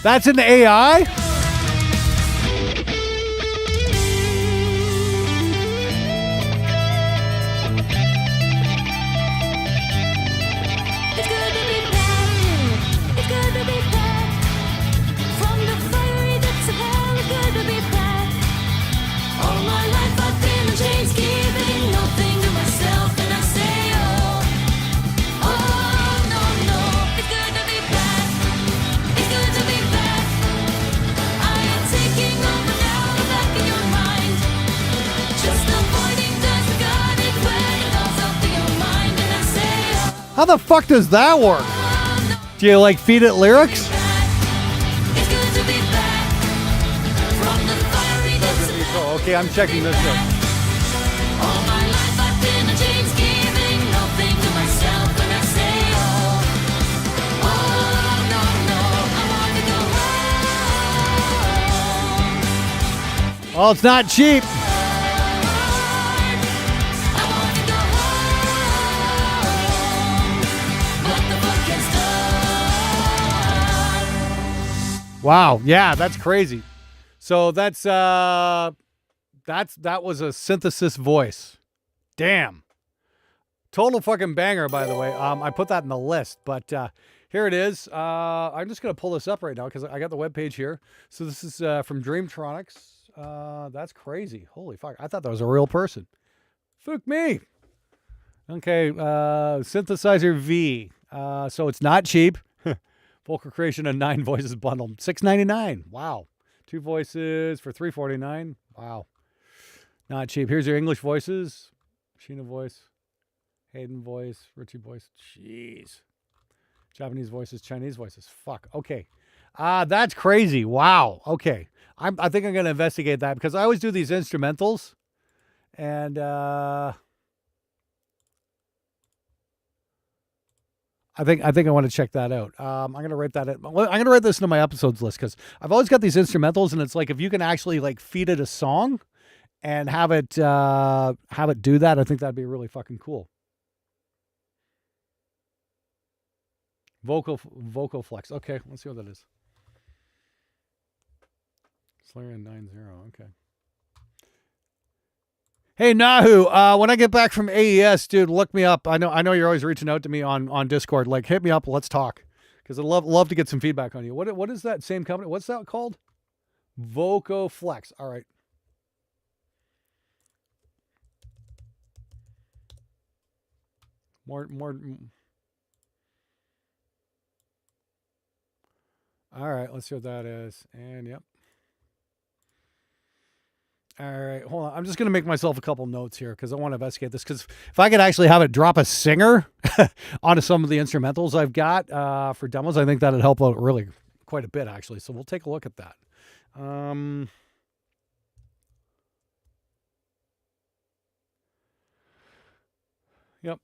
That's an AI? It's good to be back. It's good to be back. From the fiery depths of hell, it's good to be back. All my life I've been a chains, giving nothing to myself, and I say, oh no, no. It's good to be back. It's good to be back. I am taking over now, back in your mind. Just avoiding dust, God, it when it goes up in your mind, and I say, How the fuck does that work? oh no. Do you like feed it lyrics? It's good to be back from the fiery depths of hell. Oh, okay, I'm checking this out. All my life I've been a chains, giving nothing to myself, and I say, oh no, no, I want to go home. Oh, it's not cheap. I want to go home. But the book can stop. Wow, yeah, that's crazy. So that was a synthesis voice. Damn. Total fucking banger, by the way. I put that in the list, but here it is. I'm just gonna pull this up right now because I got the webpage here. So this is from Dreamtronics. That's crazy. Holy fuck! I thought that was a real person. Fuck me. Okay, synthesizer V. So it's not cheap. Vocal creation and 9 voices bundle, $6.99. Wow. 2 voices for $3.49. Wow. Not cheap. Here's your English voices. Sheena voice. Hayden voice. Richie voice. Jeez. Japanese voices. Chinese voices. Fuck. Okay. That's crazy. Wow. Okay. I think I'm going to investigate that because I always do these instrumentals. And I think I want to check that out. I'm gonna write that. I'm gonna write this into my episodes list because I've always got these instrumentals, and it's like if you can actually like feed it a song and have it do that, I think that'd be really fucking cool. Vocal flex. Okay, let's see what that is. Slayer 90. Okay. Hey Nahu, when I get back from AES, dude, look me up. I know you're always reaching out to me on Discord. Like, hit me up. Let's talk, because I'd love to get some feedback on you. What is that same company? What's that called? Voco Flex. All right. More. All right. Let's see what that is. And yep. All right, hold on. I'm just going to make myself a couple notes here because I want to investigate this. Because if I could actually have it drop a singer onto some of the instrumentals I've got for demos, I think that'd help out really quite a bit, actually. So we'll take a look at that. Yep.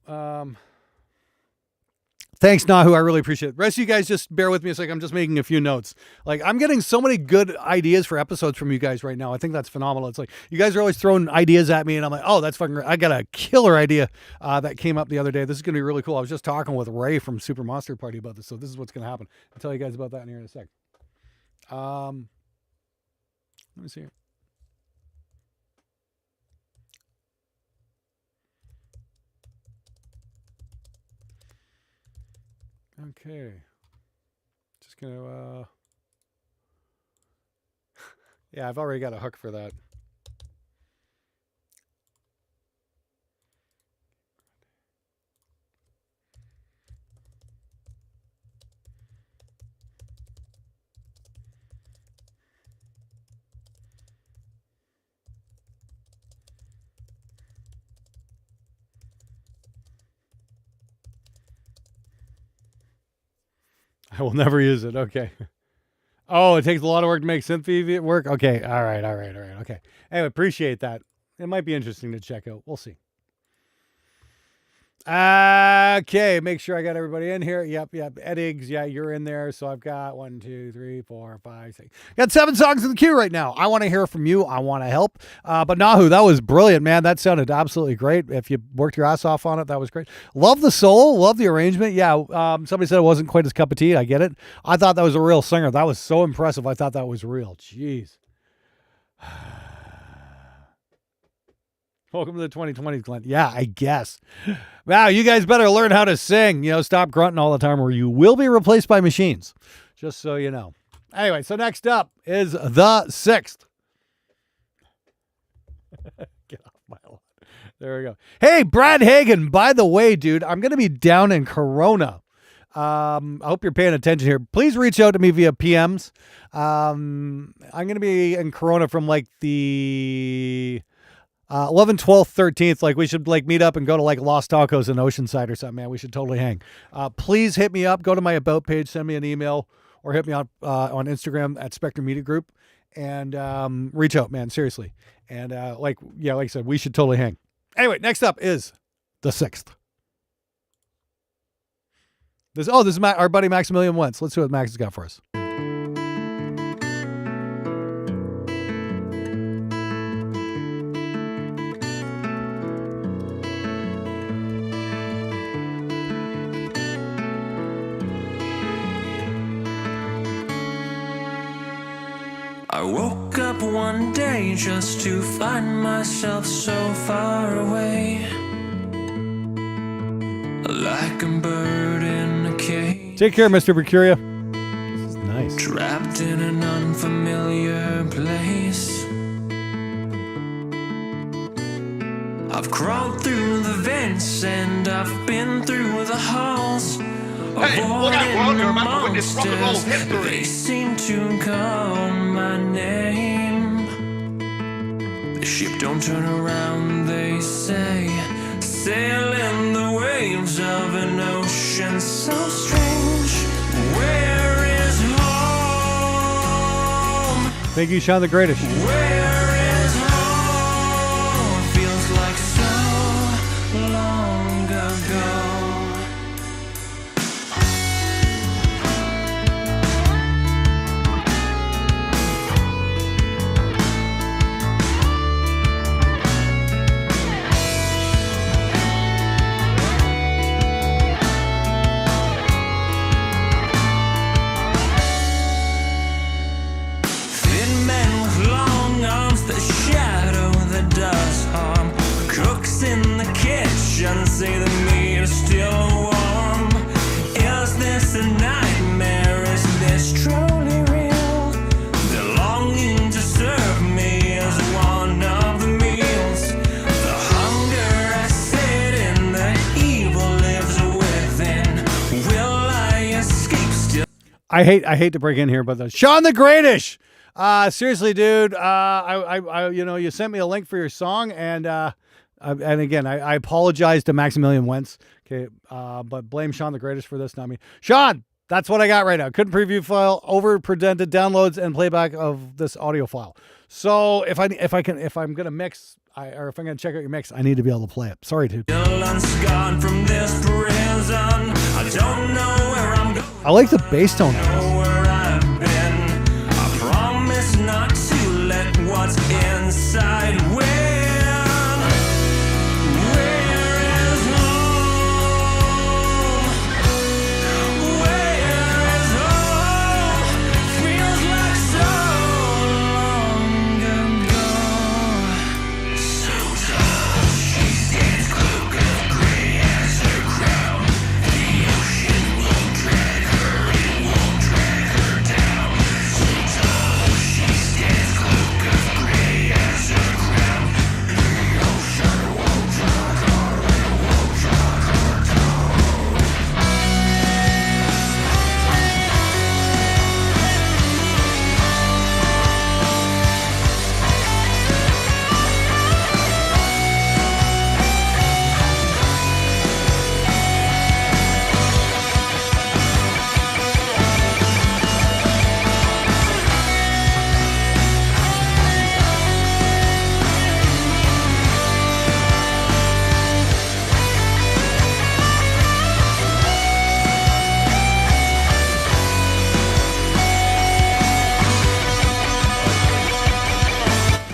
Thanks, Nahu. I really appreciate it. The rest of you guys just bear with me a second. I'm just making a few notes. Like, I'm getting so many good ideas for episodes from you guys right now. I think that's phenomenal. It's like you guys are always throwing ideas at me, and I'm like, oh, that's fucking great. I got a killer idea that came up the other day. This is going to be really cool. I was just talking with Ray from Super Monster Party about this, so this is what's going to happen. I'll tell you guys about that in here in a sec. Let me see here. Okay. Just gonna yeah, I've already got a hook for that. I will never use it. Okay. Oh, it takes a lot of work to make synth work. Okay. All right. Okay. Anyway, appreciate that. It might be interesting to check out. We'll see. Okay, make sure I got everybody in here. Yep. Eddigs, yeah, you're in there. So I've got 1, 2, 3, 4, 5, 6. Got 7 songs in the queue right now. I want to hear from you. I want to help. But Nahu, that was brilliant, man. That sounded absolutely great. If you worked your ass off on it, that was great. Love the soul. Love the arrangement. Yeah. Somebody said it wasn't quite his cup of tea. I get it. I thought that was a real singer. That was so impressive. I thought that was real. Jeez. Welcome to the 2020s, Glenn. Yeah, I guess. Wow, you guys better learn how to sing. Stop grunting all the time or you will be replaced by machines. Just so you know. Anyway, so next up is the 6th. Get off my lawn. There we go. Hey, Brad Hagen, by the way, dude, I'm going to be down in Corona. I hope you're paying attention here. Please reach out to me via PMs. I'm going to be in Corona from like the 11th, 12th, 13th. Like we should like meet up and go to like Los Tacos in Oceanside or something, man. We should totally hang. Please hit me up. Go to my about page, send me an email or hit me on Instagram at Spectrum Media Group and reach out, man. Seriously. And like I said, we should totally hang. Anyway, next up is the 6th. This is our buddy Maximilian Wentz. Let's see what Max has got for us. I woke up one day just to find myself so far away, like a bird in a cage. Take care, Mr. Mercuria. This is nice. Trapped in an unfamiliar place. I've crawled through the vents and I've been through the halls. Hey, look out, world, you're about to witness rock and roll history. They seem to call my name. The ship don't turn around, they say. Sailing the waves of an ocean so strange. Where is home? Thank you, Sean the Greatest. Where is home? Feels like so long ago. Say the meat is still warm. Is this a nightmare? Is this truly real? They're longing to serve me as one of the meals. The hunger I sit in, the evil lives within. Will I escape still? I hate to break in here, but Sean the Greatest. Seriously, dude. You sent me a link for your song and again, I apologize to Maximilian Wentz, okay, but blame Sean the Greatest for this, not me. Sean, that's what I got right now. Couldn't preview file, over-presented downloads and playback of this audio file. So if I'm gonna mix, or if I'm gonna check out your mix, I need to be able to play it. Sorry, dude. Unscarred from this prison. I don't know where I'm going. I like the bass tone. Where I've been. I promise not to let what's inside win.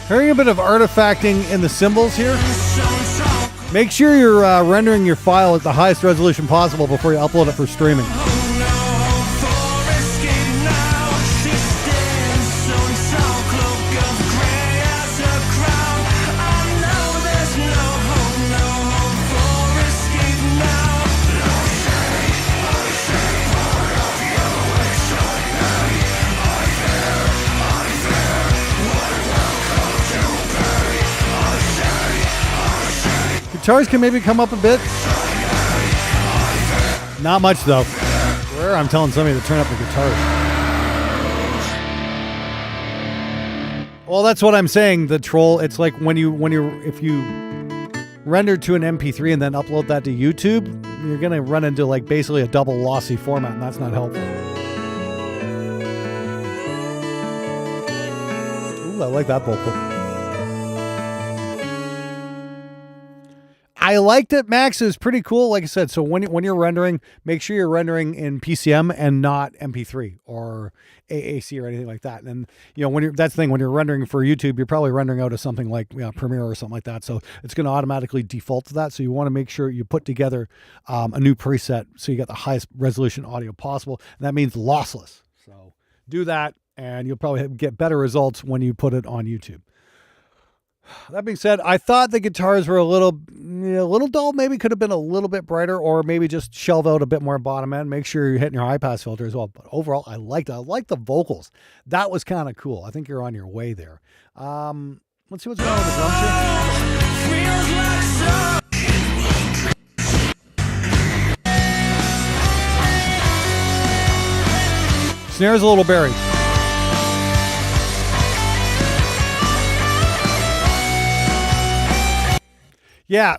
Hearing a bit of artifacting in the cymbals here. Make sure you're rendering your file at the highest resolution possible before you upload it for streaming. Guitars can maybe come up a bit. Not much though. Where I'm telling somebody to turn up the guitars. Well, that's what I'm saying. The troll. It's like if you render to an MP3 and then upload that to YouTube, you're gonna run into like basically a double lossy format, and that's not helpful. Ooh, I like that vocal. I liked it, Max. It was pretty cool. Like I said, so when you're rendering, make sure you're rendering in PCM and not MP3 or AAC or anything like that. And that's the thing, when you're rendering for YouTube, you're probably rendering out of something like Premiere or something like that. So it's going to automatically default to that. So you want to make sure you put together a new preset so you get the highest resolution audio possible. And that means lossless. So do that, and you'll probably get better results when you put it on YouTube. That being said, I thought the guitars were a little dull. Maybe could have been a little bit brighter, or maybe just shelve out a bit more bottom end. Make sure you're hitting your high pass filter as well. But overall, I liked the vocals. That was kind of cool. I think you're on your way there. Let's see what's going on with the drums here. Snare's a little buried. Yeah,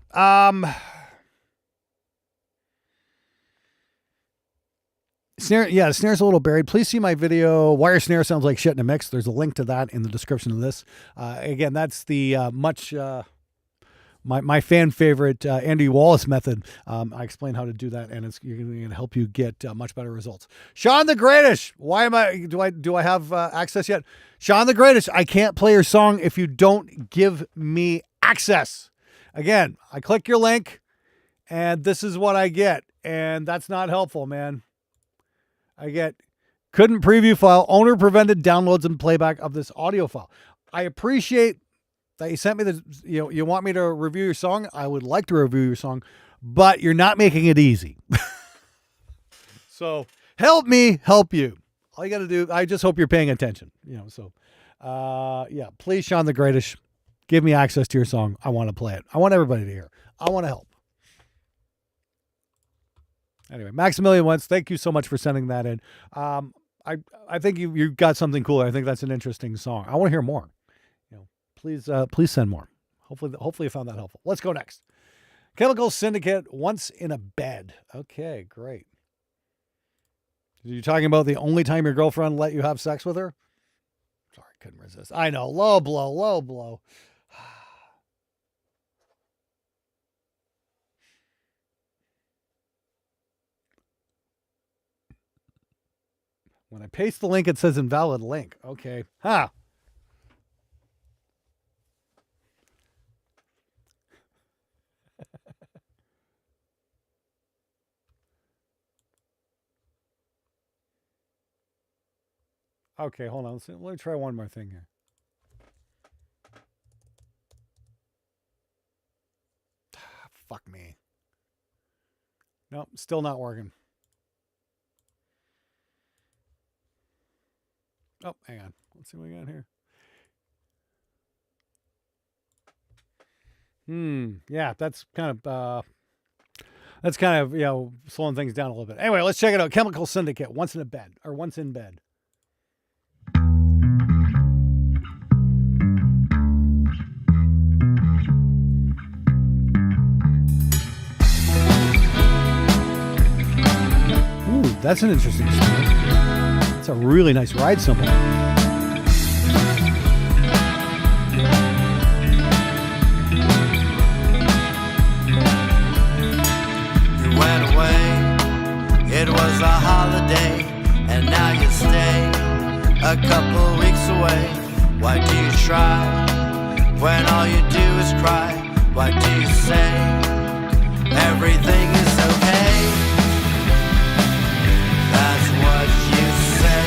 snare's a little buried. Please see my video, Why Your Snare Sounds Like Shit in a Mix. There's a link to that in the description of this. Again, that's the my fan favorite Andy Wallace method. I explain how to do that, and it's going to help you get much better results. Sean the Greatest. Why am I? Do I have access yet? Sean the Greatest. I can't play your song if you don't give me access. Again, I click your link, and this is what I get, and that's not helpful, man. I get couldn't preview file, owner prevented downloads and playback of this audio file. I appreciate that you sent me the, you want me to review your song. I would like to review your song, but you're not making it easy. So help me help you. All you got to do, I just hope you're paying attention, please, Sean the Greatest. Give me access to your song. I want to play it. I want everybody to hear. I want to help. Anyway, Maximilian Wentz, thank you so much for sending that in. I think you got something cool. I think that's an interesting song. I want to hear more. Please send more. Hopefully you found that helpful. Let's go next. Chemical Syndicate, Once in a Bed. Okay, great. You're talking about the only time your girlfriend let you have sex with her? Sorry, couldn't resist. I know, low blow. When I paste the link, it says invalid link. Okay. Okay, hold on. Let me try one more thing here. Fuck me. Nope, still not working. Oh, hang on. Let's see what we got here. Yeah, that's kind of slowing things down a little bit. Anyway, let's check it out. Chemical Syndicate, Once in Bed. Ooh, that's an interesting story. It's a really nice ride cymbal. You went away, it was a holiday, and now you stay a couple weeks away. Why do you try when all you do is cry? Why do you say everything is okay? That's what you say.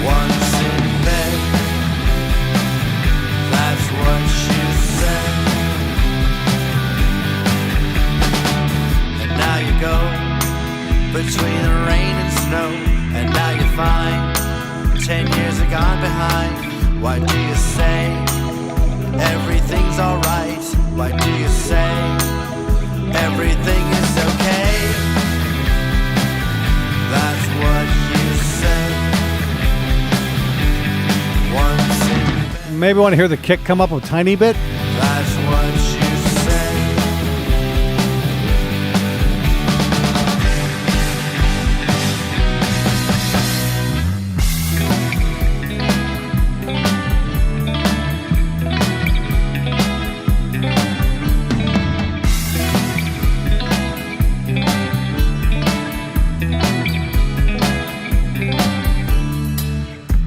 Once in bed, that's what you said. And now you go between the rain and snow, and now you find 10 years are gone behind. Why do you say everything's alright? Why do you say everything is okay? That's what you said. Once in Maybe want to hear the kick come up a tiny bit. that's what you said.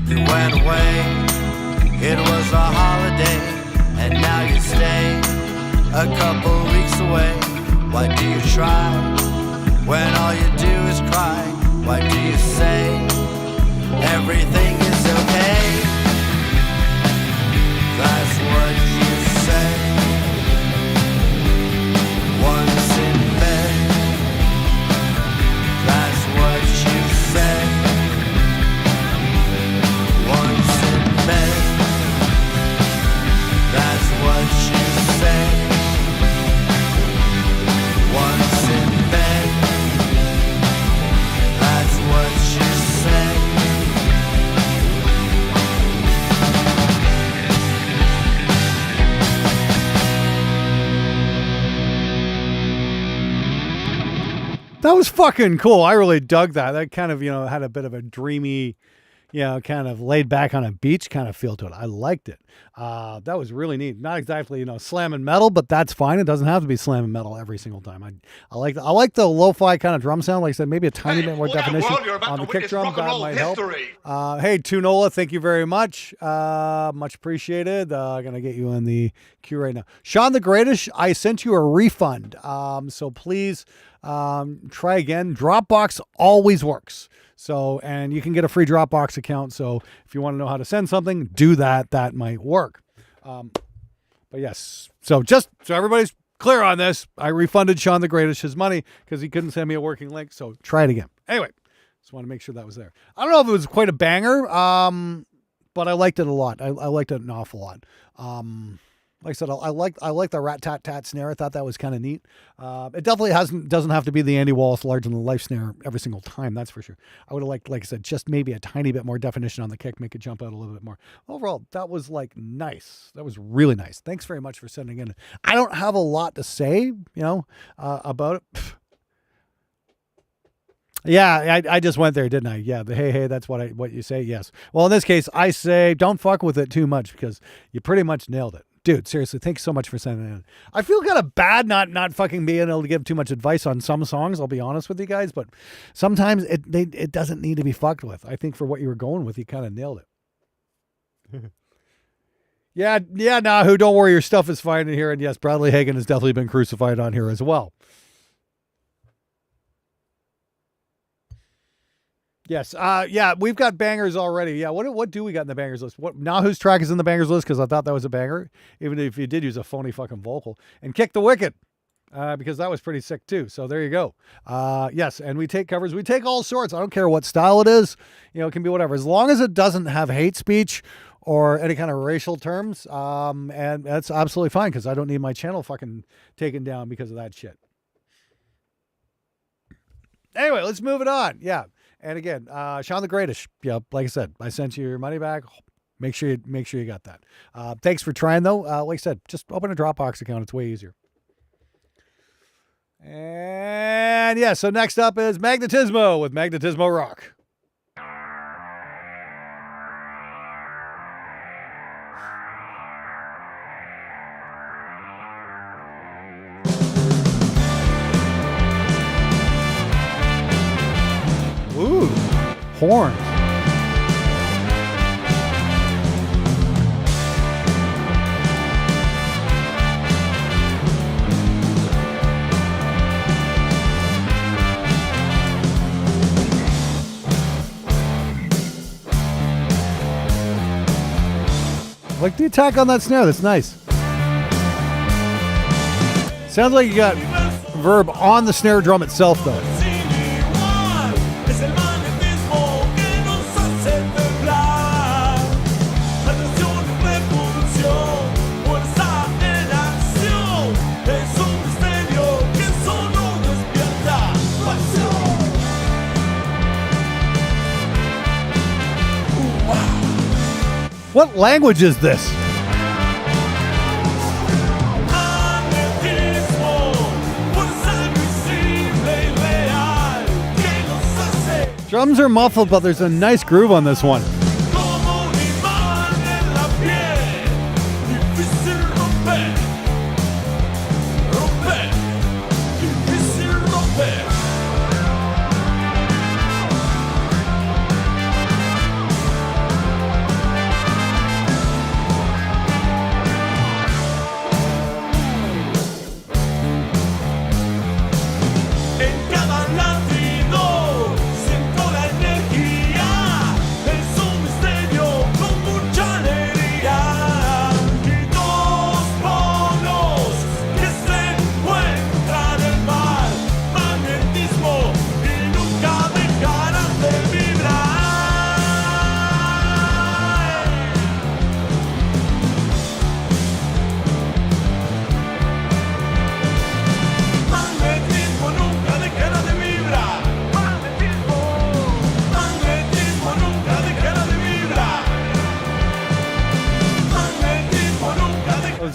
You went away, it was a holiday, and now you stay a couple weeks away. Why do you try when all you do is cry? Why do you say everything is okay? That's what you say. Once in bed, that's what you said. Once in bed, that's what you say. Once in bed, that's what you say. That was fucking cool. I really dug that. That kind of, had a bit of a dreamy, kind of laid back on a beach kind of feel to it. I liked it. That was really neat. Not exactly, slamming metal, but that's fine. It doesn't have to be slamming metal every single time. I like the lo-fi kind of drum sound. Like I said, maybe a tiny bit more look out, definition world, you're about on to the kick witness drum. rock and That roll might help. history. Hey, Tunola, thank you very much. Much appreciated. Gonna get you in the queue right now. Sean the Greatest, I sent you a refund. So please try again. Dropbox always works. So, and you can get a free Dropbox account. So if you want to know how to send something, do that. That might work. But yes, so just so everybody's clear on this, I refunded Sean the Greatest his money because he couldn't send me a working link. So try it again. Anyway, just want to make sure that was there. I don't know if it was quite a banger, but I liked it a lot. I liked it an awful lot. Like I said, I like the rat tat tat snare. I thought that was kind of neat. It definitely doesn't have to be the Andy Wallace larger than life snare every single time. That's for sure. I would have liked, like I said, just maybe a tiny bit more definition on the kick, make it jump out a little bit more. Overall, that was like nice. That was really nice. Thanks very much for sending in. I don't have a lot to say, about it. Yeah, I just went there, didn't I? Yeah, the hey, that's what you say. Yes. Well, in this case, I say don't fuck with it too much because you pretty much nailed it. Dude, seriously, thanks so much for sending it in. I feel kind of bad not fucking being able to give too much advice on some songs, I'll be honest with you guys, but sometimes it doesn't need to be fucked with. I think for what you were going with, you kind of nailed it. Yeah, Nahu, don't worry, your stuff is fine in here, and yes, Bradley Hagan has definitely been crucified on here as well. Yes. We've got bangers already. Yeah. What do we got in the bangers list? Now whose track is in the bangers list? Because I thought that was a banger, even if you did use a phony fucking vocal. And Kick the Wicked, because that was pretty sick too. So there you go. Yes. And we take covers. We take all sorts. I don't care what style it is. It can be whatever. As long as it doesn't have hate speech or any kind of racial terms. And that's absolutely fine because I don't need my channel fucking taken down because of that shit. Anyway, let's move it on. Yeah. And again, Sean the Greatest. Yeah, like I said, I sent you your money back. Make sure you got that. Thanks for trying though. Like I said, just open a Dropbox account. It's way easier. And yeah, so next up is Magnetismo with Magnetismo Rock. Ooh, horn. Like the attack on that snare. That's nice. Sounds like you got verb on the snare drum itself, though. What language is this? Drums are muffled, but there's a nice groove on this one.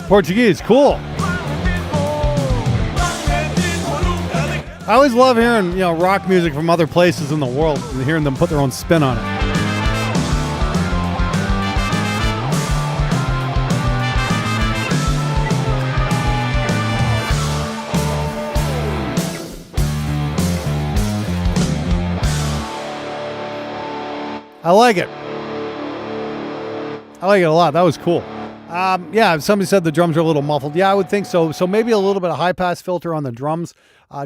Portuguese, cool. I always love hearing, rock music from other places in the world and hearing them put their own spin on it. I like it. I like it a lot. That was cool. Yeah, somebody said the drums are a little muffled. Yeah, I would think so. So maybe a little bit of high pass filter on the drums,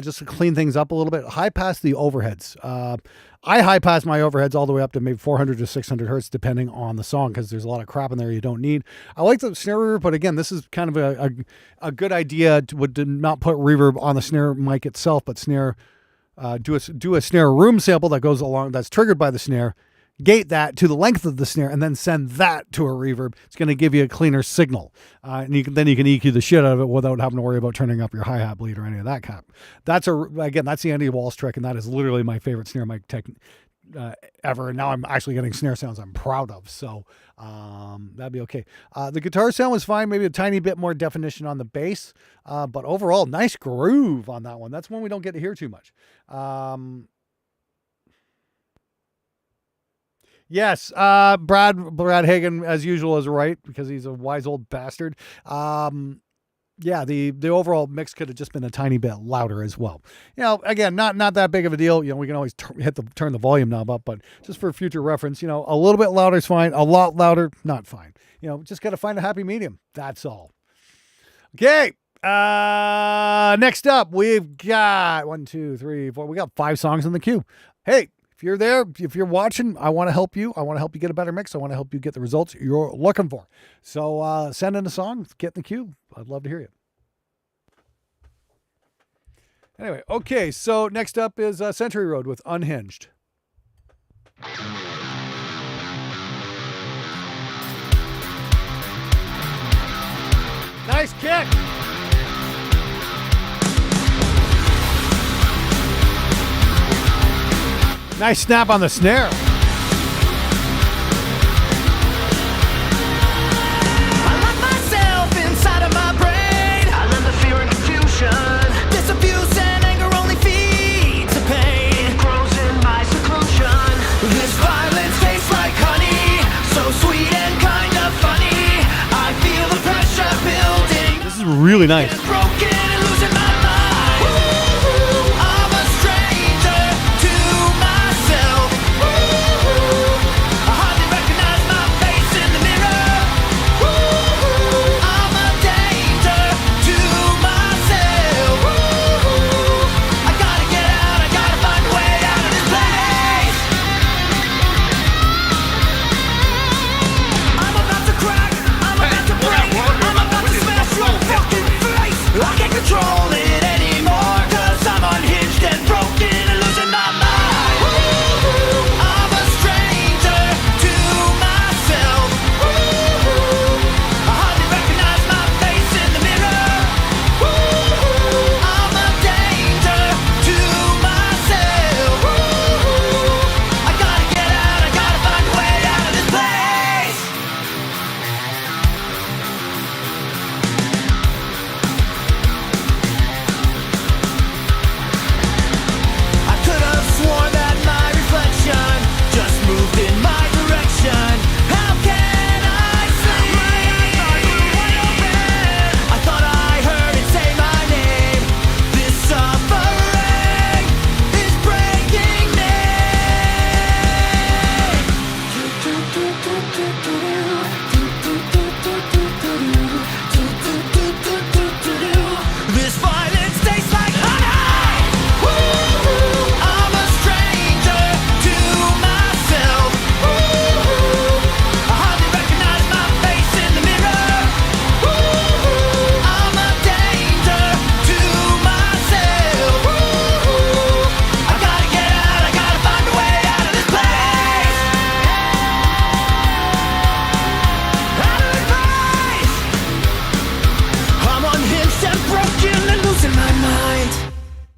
just to clean things up a little bit. High pass the overheads. I high pass my overheads all the way up to maybe 400 to 600 hertz, depending on the song, because there's a lot of crap in there you don't need. I like the snare reverb, but again, this is kind of a good idea to not put reverb on the snare mic itself, but snare do a snare room sample that goes along, that's triggered by the snare. Gate that to the length of the snare and then send that to a reverb. It's going to give you a cleaner signal. And then you can EQ the shit out of it without having to worry about turning up your hi-hat bleed or any of that crap. That's the Andy Walsh trick, and that is literally my favorite snare mic ever. And now I'm actually getting snare sounds I'm proud of. So that'd be okay. The guitar sound was fine. Maybe a tiny bit more definition on the bass. But overall, nice groove on that one. That's one we don't get to hear too much. Yes, Brad Hagen, as usual, is right because he's a wise old bastard. Yeah, the overall mix could have just been a tiny bit louder as well. Again, not that big of a deal. We can always turn the volume knob up, but just for future reference, a little bit louder is fine. A lot louder, not fine. Just got to find a happy medium. That's all. Okay. Next up, we've got 1, 2, 3, 4. We got 5 songs in the queue. Hey. If you're there, if you're watching, I want to help you. I want to help you get a better mix. I want to help you get the results you're looking for. So send in a song, get in the queue. I'd love to hear you. Anyway, okay, so next up is Century Road with Unhinged. Nice kick. Nice snap on the snare. I lock myself inside of my brain. I love the fear and confusion. This abuse and anger only feeds the pain. It grows in my seclusion. This violence tastes like honey, so sweet and kind of funny. I feel the pressure building. This is really nice. It's broken and losing my mind. Ooh, I'm a stranger to myself. I hardly recognize my face in the mirror. I'm a danger to myself. I gotta get out, I gotta find a way out of this place. I'm about to crack.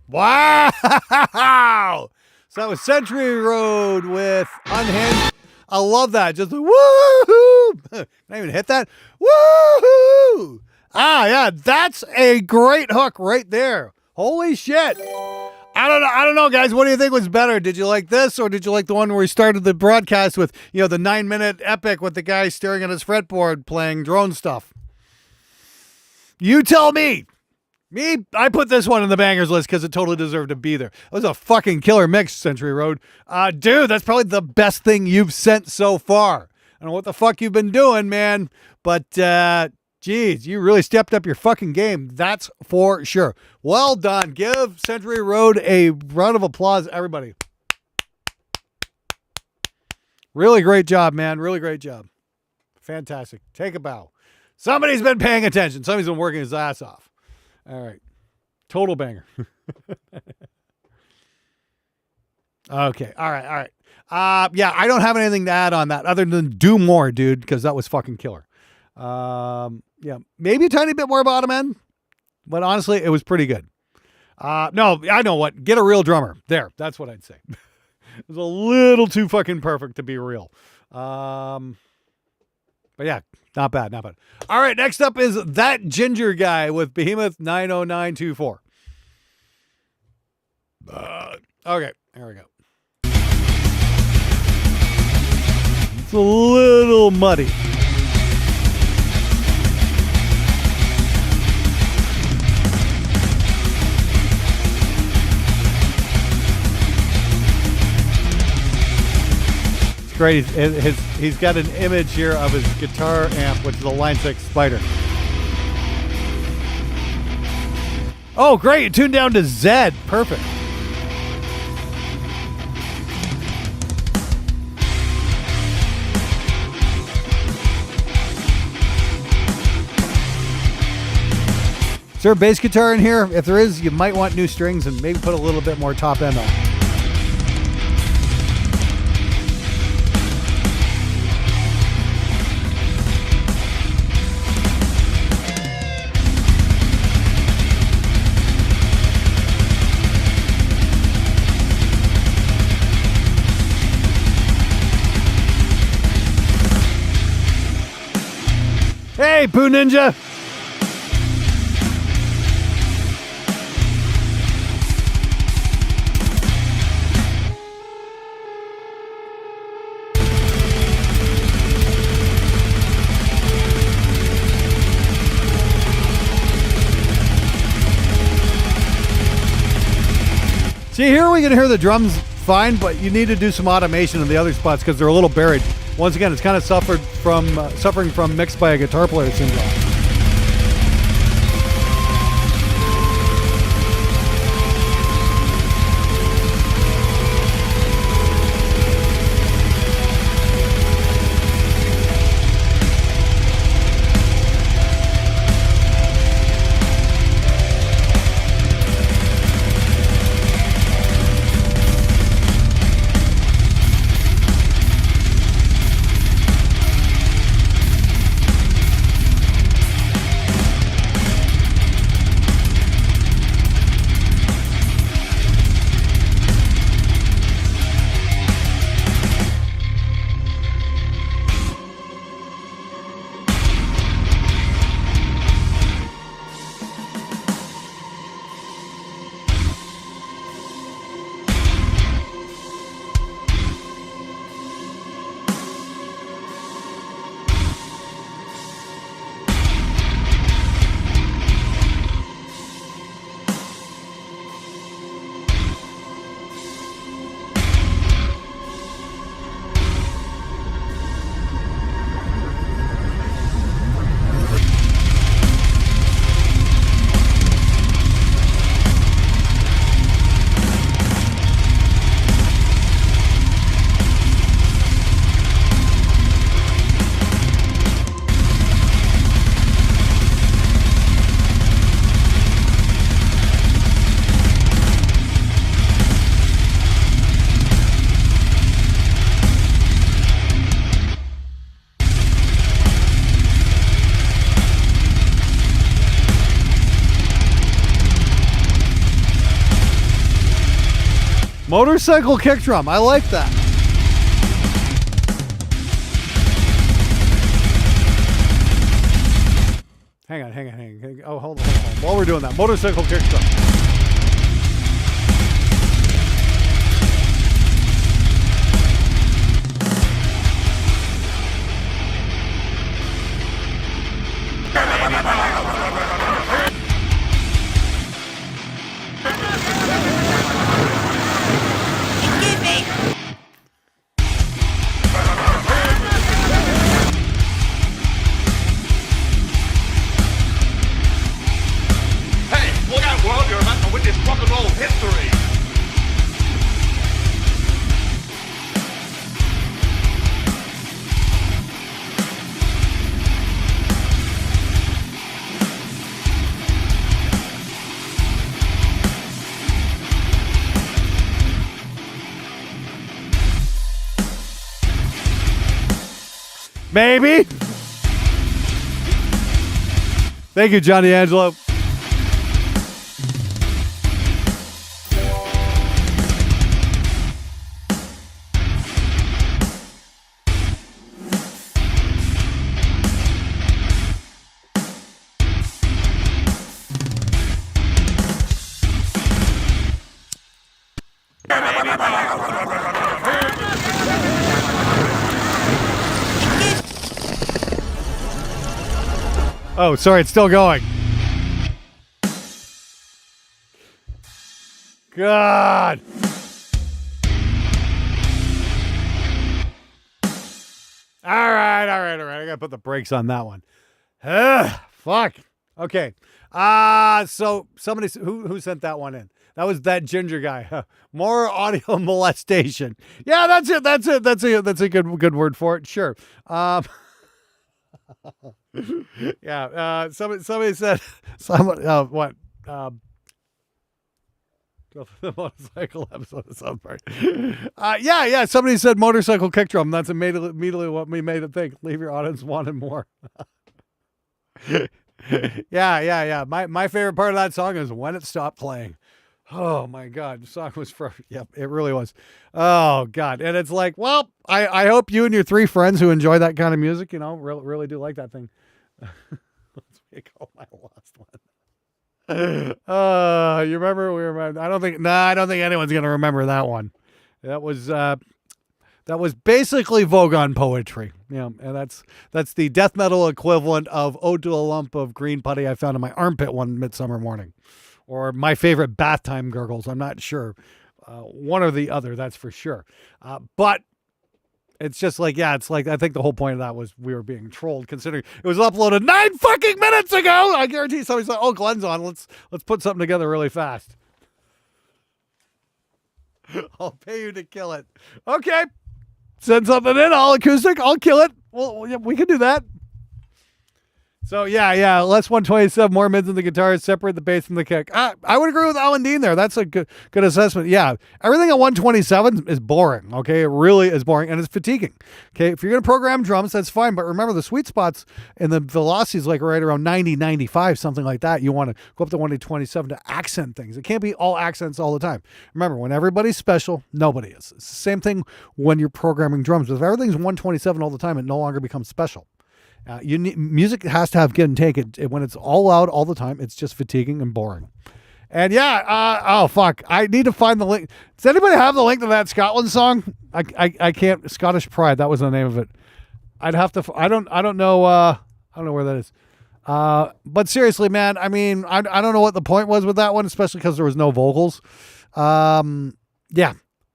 Wow. So that was Century Road with Unhinged. I love that. Just woohoo. Can I even hit that? Woohoo. Ah, yeah, that's a great hook right there. Holy shit. I don't know, guys. What do you think was better? Did you like this, or did you like the one where we started the broadcast with, the 9-minute epic with the guy staring at his fretboard playing drone stuff? You tell me. Me, I put this one in the bangers list because it totally deserved to be there. It was a fucking killer mix, Century Road. Dude, that's probably the best thing you've sent so far. I don't know what the fuck you've been doing, man, but geez, you really stepped up your fucking game. That's for sure. Well done. Give Century Road a round of applause, everybody. Really great job, man. Really great job. Fantastic. Take a bow. Somebody's been paying attention. Somebody's been working his ass off. All right. Total banger. Okay. All right. Yeah, I don't have anything to add on that other than do more, dude, because that was fucking killer. Yeah, maybe a tiny bit more bottom end, but honestly, it was pretty good. No, I know what. Get a real drummer. There. That's what I'd say. It was a little too fucking perfect to be real. But yeah, not bad. All right, next up is That Ginger Guy with Behemoth 90924. Okay, there we go. It's a little muddy. Great. He's got an image here of his guitar amp, which is a Line 6 Spider. Oh, great. You tuned down to Z. Perfect. Is there a bass guitar in here? If there is, you might want new strings and maybe put a little bit more top end on. Hey, Poo Ninja! See, here we can hear the drums fine, but you need to do some automation in the other spots because they're a little buried. Once again, it's kind of suffering from mixed by a guitar player syndrome. Motorcycle kick drum. I like that. Hang on. Oh, hold on. While we're doing that, motorcycle kick drum. Hey, look out, world, you're about to witness rock and roll history. Maybe. Thank you, Johnny Angelo. Oh, sorry, it's still going. God. All right. I gotta put the brakes on that one. Fuck. Okay. So somebody who sent that one in? That was that ginger guy. More audio molestation. Yeah, that's it. That's a good word for it. Sure. Yeah. Somebody said what? The motorcycle episode of South Park. Yeah. Somebody said motorcycle kick drum. That's immediately what we made it think. Leave your audience wanting more. Yeah. My favorite part of that song is when it stopped playing. Oh my God, the song was yep, it really was. Oh God, and it's like, well, I hope you and your 3 friends who enjoy that kind of music, really do like that thing. Let's make all my lost one. You remember? I don't think anyone's gonna remember that one. That was basically Vogon poetry. And that's the death metal equivalent of "Ode to a Lump of Green Putty I Found in My Armpit One Midsummer Morning," or my favorite bath time gurgles. I'm not sure, one or the other. That's for sure. But it's just like, it's like, I think the whole point of that was we were being trolled, considering it was uploaded 9 fucking minutes ago. I guarantee somebody's like, "Oh, Glenn's on. Let's put something together really fast." I'll pay you to kill it. Okay. Send something in, all acoustic. I'll kill it. Well, yeah, we can do that. So yeah, less 127, more mids in the guitars, separate the bass from the kick. I would agree with Alan Dean there. That's a good assessment. Yeah, everything at 127 is boring. Okay, it really is boring, and it's fatiguing. Okay, if you're gonna program drums, that's fine, but remember the sweet spots and the velocities like right around 90, 95, something like that. You want to go up to 127 to accent things. It can't be all accents all the time. Remember, when everybody's special, nobody is. It's the same thing when you're programming drums. If everything's 127 all the time, it no longer becomes special. Music has to have give and take. When it's all loud all the time, it's just fatiguing and boring. And oh fuck, I need to find the link. Does anybody have the link to that Scotland song? I can't. Scottish Pride, that was the name of it. I'd have to. I don't know. I don't know where that is. But seriously, man, I mean, I don't know what the point was with that one, especially because there was no vocals. Yeah.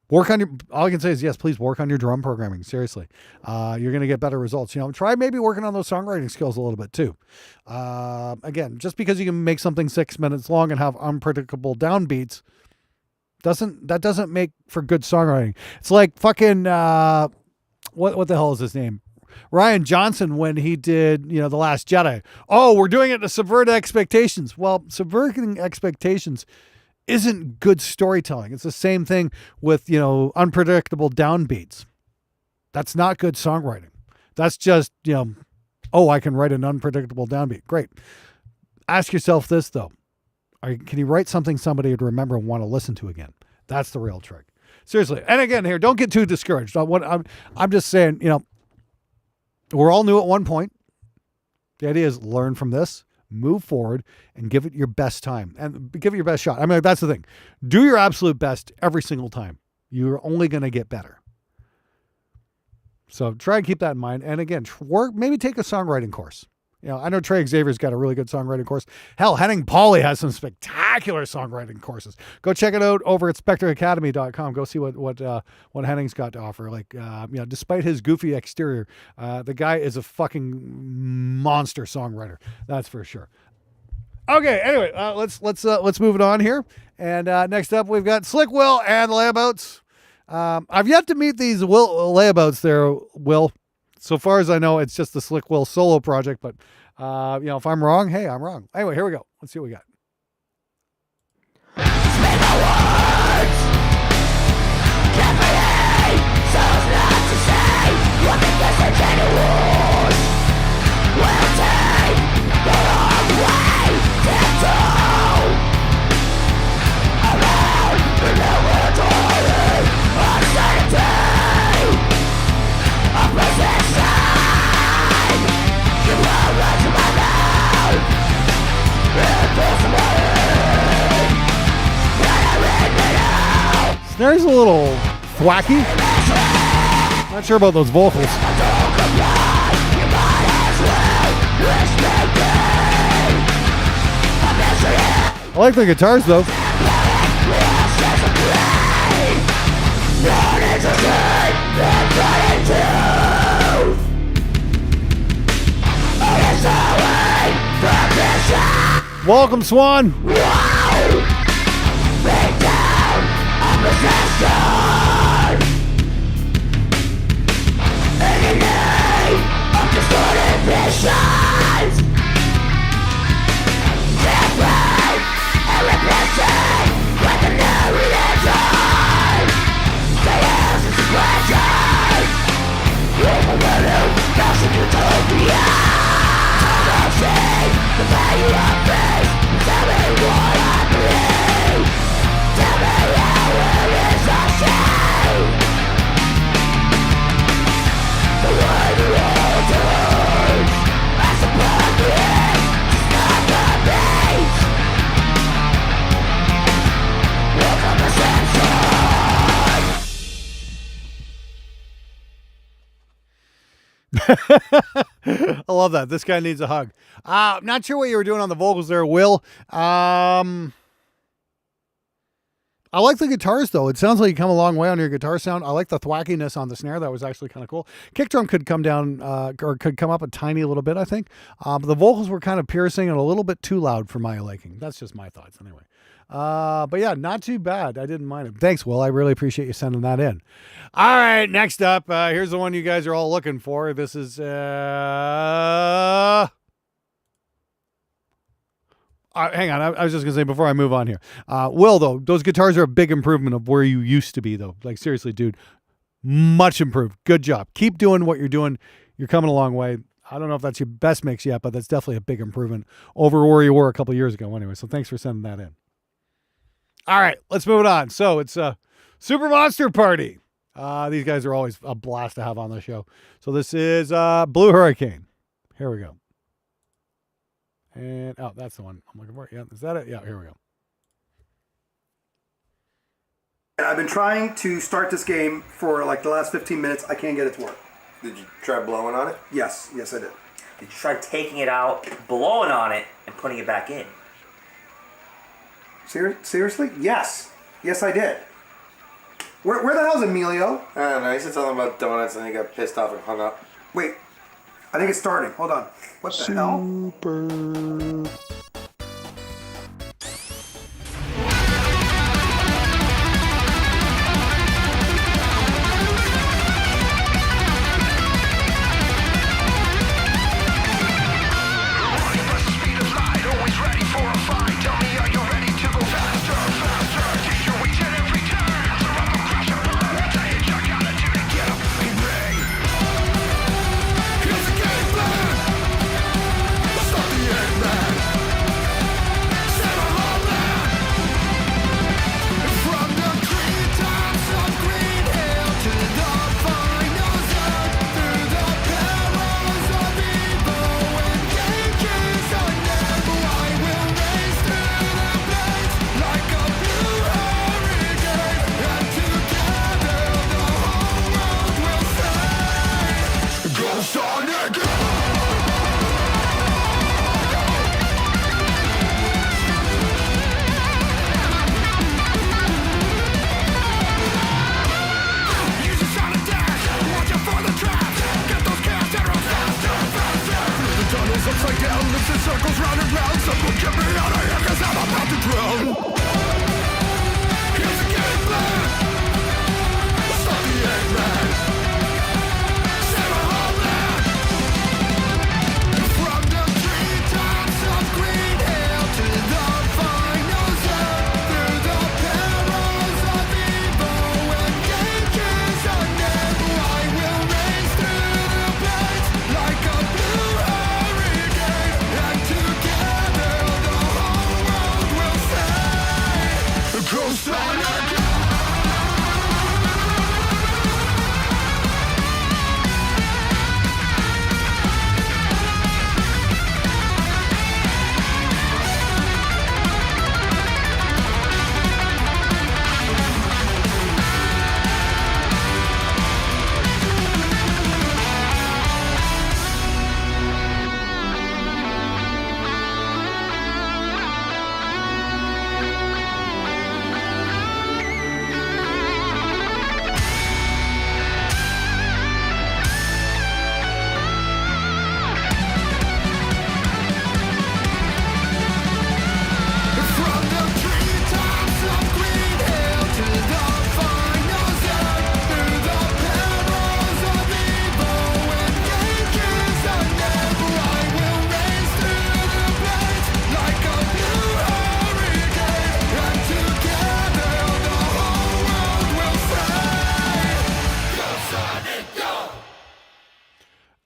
Work on all I can say is, yes, please work on your drum programming. Seriously. You're going to get better results. Try maybe working on those songwriting skills a little bit too. Again, just because you can make something 6 minutes long and have unpredictable downbeats doesn't make for good songwriting. It's like fucking, what the hell is his name? Rian Johnson, when he did, The Last Jedi. Oh, we're doing it to subvert expectations. Well, subverting expectations isn't good storytelling. It's the same thing with, unpredictable downbeats. That's not good songwriting. That's just, I can write an unpredictable downbeat. Great. Ask yourself this, though. Can you write something somebody would remember and want to listen to again? That's the real trick. Seriously. And again, here, don't get too discouraged. I'm just saying, we're all new at one point. The idea is learn from this, move forward, and give it your best time. And give it your best shot. I mean, that's the thing. Do your absolute best every single time. You're only going to get better. So try and keep that in mind. And again, maybe take a songwriting course. I know Trey Xavier's got a really good songwriting course. Hell, Henning Pauly has some spectacular songwriting courses. Go check it out over at SpectreAcademy.com. Go see what Henning's got to offer. Despite his goofy exterior, the guy is a fucking monster songwriter. That's for sure. Okay, anyway, let's move it on here. And next up, we've got Slick Will and Layabouts. I've yet to meet these Layabouts there, Will. So far as I know, it's just the Slick Will solo project, but, if I'm wrong, hey, I'm wrong. Anyway, here we go. Let's see what we got. Snare's a little thwacky. Not sure about those vocals. I like the guitars though. Welcome, Swan. I love that. This guy needs a hug. Not sure what you were doing on the vocals there, Will. I like the guitars, though. It sounds like you come a long way on your guitar sound. I like the thwackiness on the snare. That was actually kind of cool. Kick drum could come down or could come up a tiny little bit, I think. But the vocals were kind of piercing and a little bit too loud for my liking. That's just my thoughts anyway. But yeah, not too bad. I didn't mind it. Thanks, Will. I really appreciate you sending that in. All right, next up, here's the one you guys are all looking for. This is... hang on, I was just going to say before I move on here. Will, though, those guitars are a big improvement of where you used to be, though. Like, seriously, dude, much improved. Good job. Keep doing what you're doing. You're coming a long way. I don't know if that's your best mix yet, but that's definitely a big improvement over where you were a couple years ago anyway. So thanks for sending that in. All right, let's move it on. So it's a Super Monster Party. These guys are always a blast to have on the show. So this is Blue Hurricane. Here we go. And, oh, that's the one I'm looking for. Yeah, is that it? Yeah, here we go. I've been trying to start this game for like the last 15 minutes. I can't get it to work. Did you try blowing on it? Yes, I did. Did you try taking it out, blowing on it, and putting it back in? Seriously? Yes. Yes, I did. Where the hell's Emilio? I don't know. He said something about donuts and he got pissed off and hung up. Wait. I think it's starting. Hold on. What the hell? Here's the game plan. Let's stop the end, man.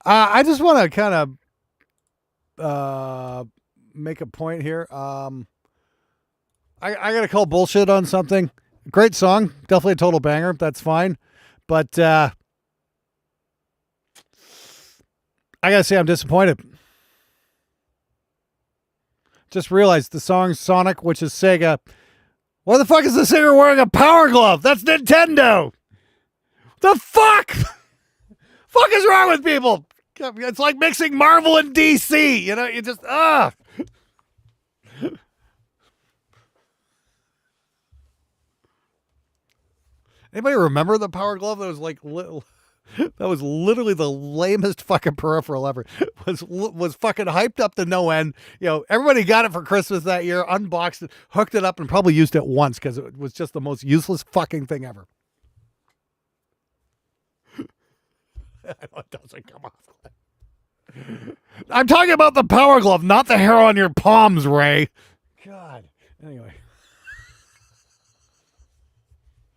I just want to kind of make a point here. I got to call bullshit on something. Great song. Definitely a total banger. That's fine. But I got to say I'm disappointed. Just realized the song Sonic, which is Sega. Why the fuck is the singer wearing a power glove? That's Nintendo. The fuck? Fuck is wrong with people? It's like mixing Marvel and DC. You know, you just, Anybody remember the power glove? That was like, that was literally the lamest fucking peripheral ever. Was fucking hyped up to no end. You know, everybody got it for Christmas that year, unboxed it, hooked it up, and probably used it once because it was just the most useless fucking thing ever. I know it doesn't come off. I'm talking about the power glove, not the hair on your palms, Ray. God. Anyway.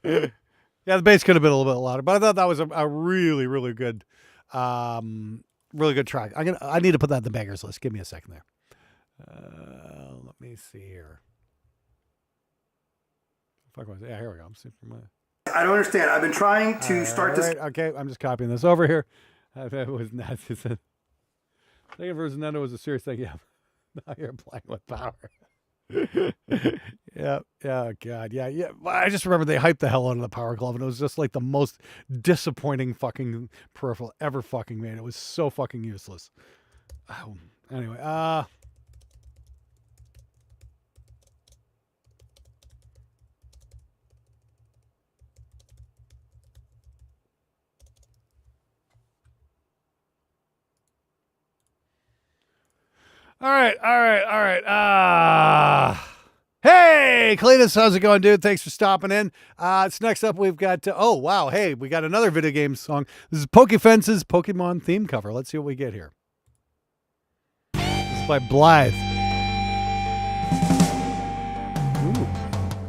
Yeah, the bass could have been a little bit louder, but I thought that was a really, really good, really good track. I need to put that in the bangers list. Give me a second there. Let me see here. Fuck was it? Yeah, here we go. I'm super. I don't understand. I've been trying to start this. Okay, I'm just copying this over here. It was not. Second verse Nintendo was a serious thing. Yeah, now you're playing with power. Yeah, God, yeah. I just remember they hyped the hell out of the power glove, and it was just like the most disappointing fucking peripheral ever fucking made. It was so fucking useless. Oh, anyway, All right. Hey, Cletus, how's it going, dude? Thanks for stopping in. It's next up. We've got, oh, wow. Hey, we got another video game song. This is Pokefence's Pokemon theme cover. Let's see what we get here. This is by Blythe. Ooh,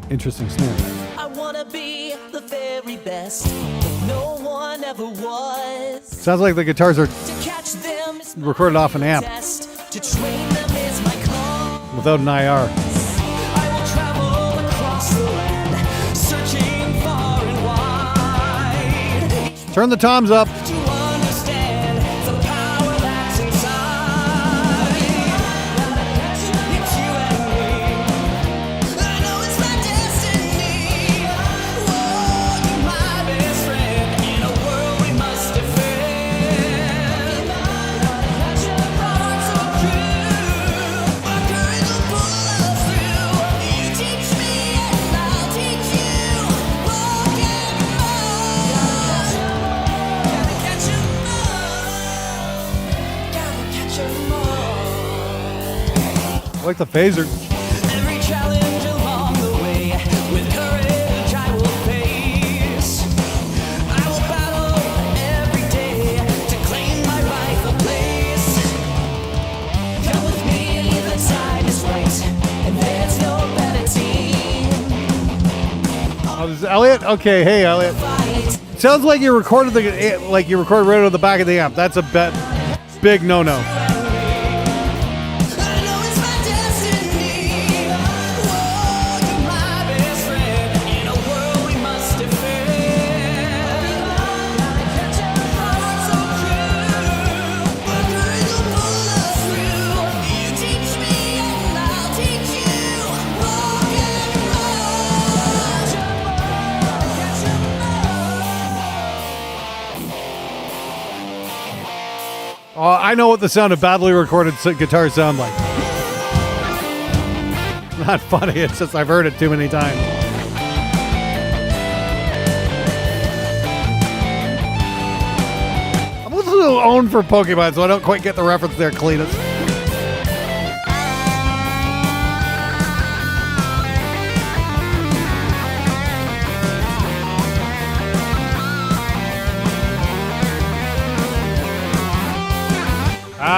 interesting snare. I wanna be the very best, but no one ever was. Sounds like the guitars are To catch them is my recorded off an amp test. To train them is my call. without an IR. I will travel across the land, searching far and wide. Turn the toms up. To understand the power that's inside. It's you and me. I know it's my destiny. Whoa, you're my best friend. In a world we must defend. Hearts so true. Our courage will pull us through. You teach me and I'll teach you. Gotta catch 'em all. I like the phaser. Every challenge along the way, with courage I will face. I will battle every day to claim my rightful place. Come with me, the time is right, and there's no better team. Oh, this is Elliot? Okay, hey, Elliot. Fight. Sounds like you recorded right out of the back of the amp. That's a big no-no. I know it's my destiny. Whoa, you're my best friend. I know what the sound of badly recorded guitars sound like. Not funny. It's just I've heard it too many times. I'm a little owned for Pokemon, so I don't quite get the reference there, Cletus.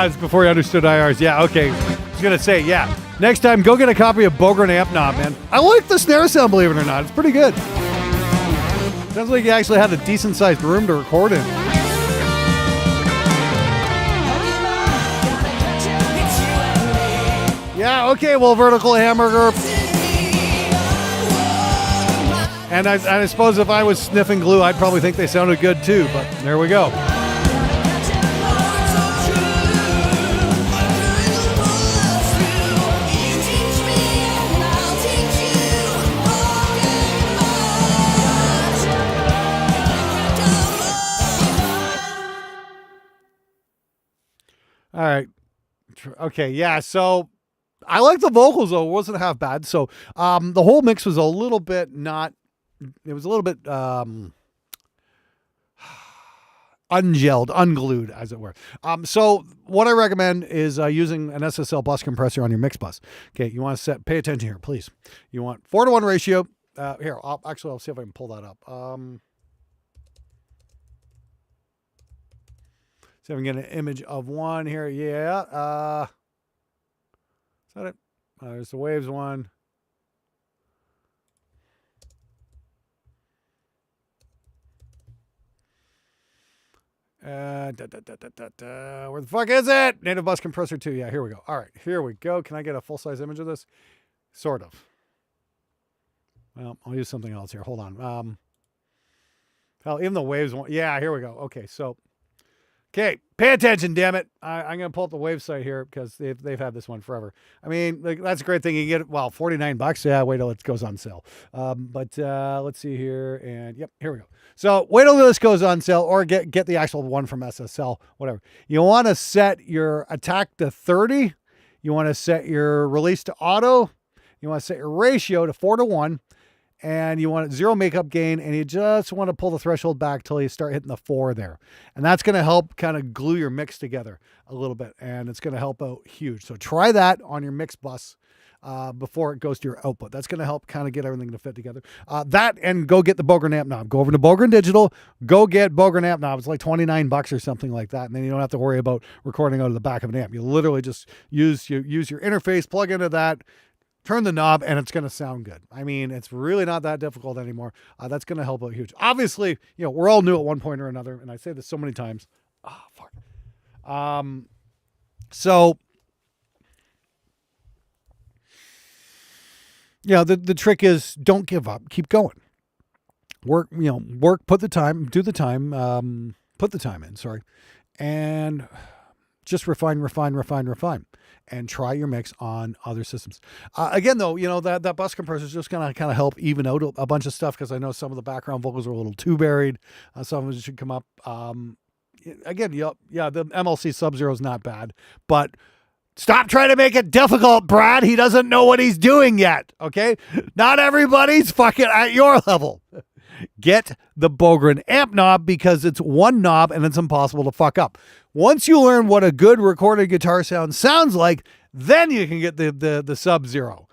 It's before you understood IRs. Yeah, okay. I was going to say, yeah. Next time, go get a copy of Bogren Amp Knob, man. I like the snare sound, believe it or not. It's pretty good. Sounds like you actually had a decent-sized room to record in. Yeah, okay, well, Vertical Hamburger. And I suppose if I was sniffing glue, I'd probably think they sounded good too, but there we go. All right. Okay, yeah, so I like the vocals, though. It wasn't half bad. So the whole mix was a little bit ungelled, unglued, as it were. So what I recommend is using an SSL bus compressor on your mix bus. Okay, you want to pay attention here, please. You want 4:1 ratio. Here, I'll see if I can pull that up. See if I can get an image of one here. Yeah. Is that it? There's the waves one. Where the fuck is it? Native bus compressor 2. Yeah, here we go. All right, here we go. Can I get a full-size image of this? Sort of. Well, I'll use something else here. Hold on. Hell, even the waves one. Yeah, here we go. Okay, so... Okay, pay attention, damn it. I'm going to pull up the wave site here because they've had this one forever. I mean, like, that's a great thing. You get, well, $49. Yeah, wait till it goes on sale. But let's see here. And, yep, here we go. So wait till this goes on sale or get the actual one from SSL, whatever. You want to set your attack to 30. You want to set your release to auto. You want to set your ratio to 4:1. And you want zero makeup gain, and you just want to pull the threshold back till you start hitting the 4 there. And that's going to help kind of glue your mix together a little bit, and it's going to help out huge. So try that on your mix bus before it goes to your output. That's going to help kind of get everything to fit together. That, and go get the Bogren Amp Knob. Go over to Bogren Digital, go get Bogren Amp Knob. It's like $29 or something like that, and then you don't have to worry about recording out of the back of an amp. You literally just use your interface, plug into that, turn the knob, and it's going to sound good. I mean, it's really not that difficult anymore. That's going to help out huge. Obviously, we're all new at one point or another, and I say this so many times. Oh, fuck. So, the trick is don't give up. Keep going. Work, put the time in, sorry. And just refine. And try your mix on other systems. Again, though, that bus compressor is just going to kind of help even out a bunch of stuff because I know some of the background vocals are a little too buried. Some of them should come up. Again, the MLC Sub-Zero is not bad, but stop trying to make it difficult, Brad. He doesn't know what he's doing yet, okay? Not everybody's fucking at your level. Get the Bogren Amp Knob because it's one knob and it's impossible to fuck up. Once you learn what a good recorded guitar sound sounds like, then you can get the Sub-Zero.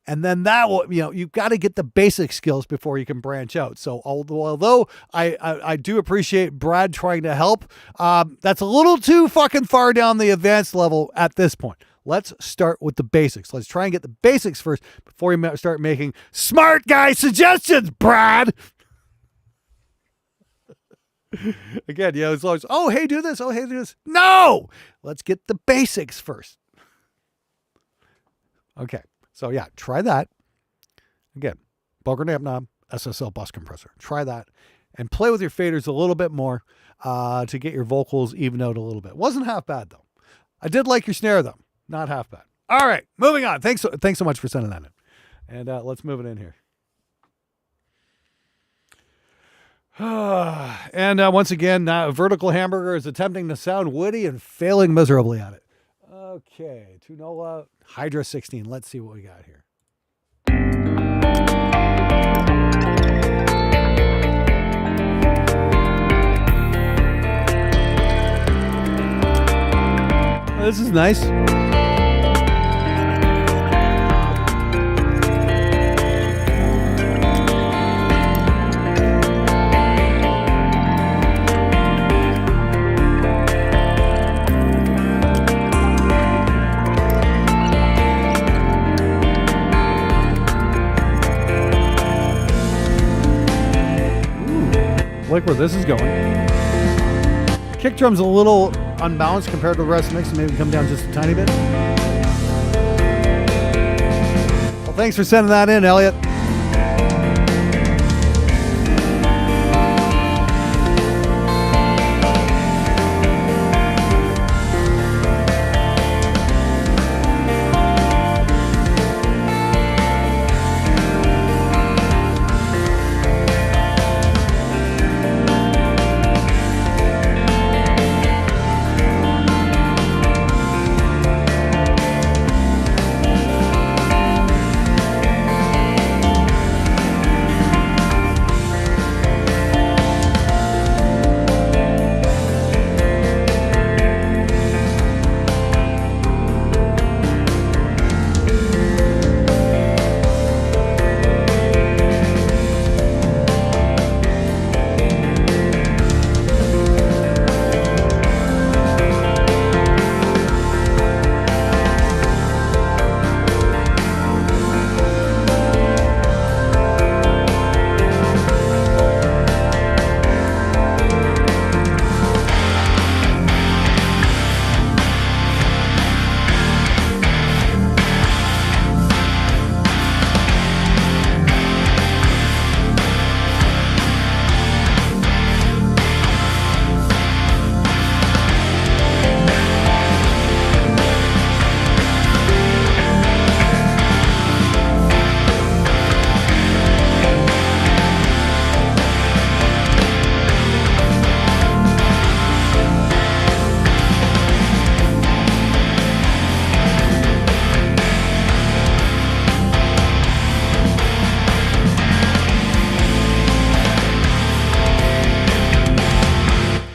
And then that will, you've got to get the basic skills before you can branch out. So although I do appreciate Brad trying to help, that's a little too fucking far down the advanced level at this point. Let's start with the basics. Let's try and get the basics first before you start making smart guy suggestions, Brad. Again, it's always, oh, hey, do this. Oh, hey, do this. No! Let's get the basics first. Okay. So, yeah, try that. Again, Bogren Amp Knob, SSL bus compressor. Try that. And play with your faders a little bit more to get your vocals even out a little bit. Wasn't half bad, though. I did like your snare, though. Not half bad. All right, moving on. Thanks so much for sending that in. And let's move it in here. And once again, Vertical Hamburger is attempting to sound witty and failing miserably at it. Okay, Tunola, Hydra 16. Let's see what we got here. This is nice. Like where this is going. Kick drum's a little unbalanced compared to the rest of the mix. Maybe come down just a tiny bit. Well, thanks for sending that in, Elliot.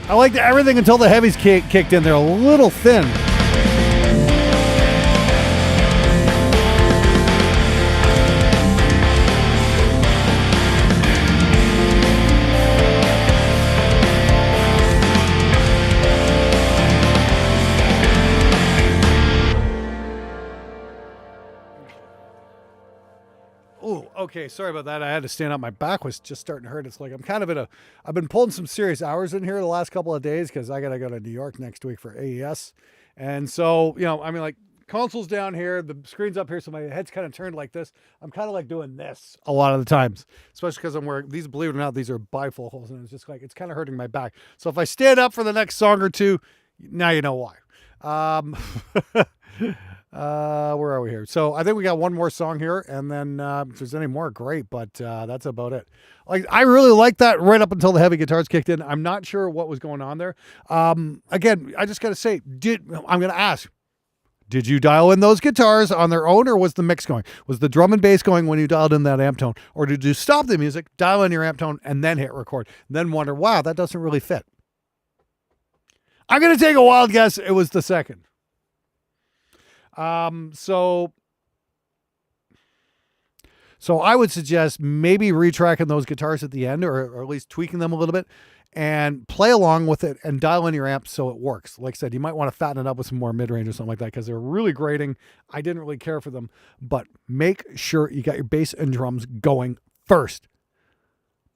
I liked everything until the heavies kicked in. They're a little thin. Okay, sorry about that. I had to stand up. My back was just starting to hurt. It's like I'm kind of I've been pulling some serious hours in here the last couple of days because I got to go to New York next week for AES. And so, like console's down here, the screen's up here, so my head's kind of turned like this. I'm kind of like doing this a lot of the times, especially because I'm wearing these, believe it or not, these are bifocals, and it's just like, it's kind of hurting my back. So if I stand up for the next song or two, now you know why. Where are we here? So I think we got one more song here, and then if there's any more, great. But that's about it. Like, I really like that right up until the heavy guitars kicked in. I'm not sure what was going on there. Again, I just got to say, I'm going to ask, did you dial in those guitars on their own, or was the mix going? Was the drum and bass going when you dialed in that amp tone, or did you stop the music, dial in your amp tone, and then hit record, and then wonder, wow, that doesn't really fit? I'm going to take a wild guess. It was the second. So I would suggest maybe retracking those guitars at the end, or at least tweaking them a little bit, and play along with it and dial in your amp so it works. Like I said, you might want to fatten it up with some more mid-range or something like that, because they're really grating. I didn't really care for them, but make sure you got your bass and drums going first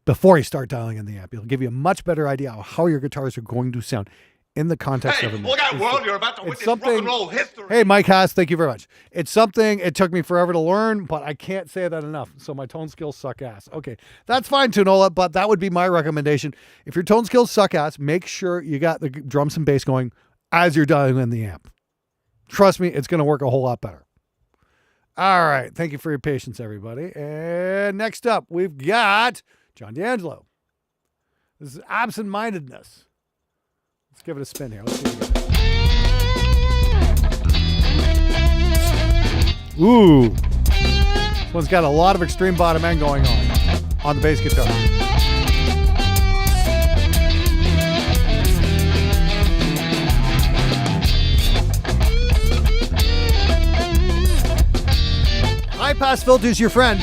before you start dialing in the amp. It'll give you a much better idea of how your guitars are going to sound in the context of a mix. Look out, world, you're about to witness rock and roll history. Hey, Mike Haas, thank you very much. It's something, it took me forever to learn, but I can't say that enough. So my tone skills suck ass. Okay, that's fine, Tunola, but that would be my recommendation. If your tone skills suck ass, make sure you got the drums and bass going as you're dialing in the amp. Trust me, it's going to work a whole lot better. All right, thank you for your patience, everybody. And next up, we've got John D'Angelo. This is absent-mindedness. Let's give it a spin here. Let's see what we get. Ooh. This one's got a lot of extreme bottom end going on the bass guitar. High pass filter's your friend.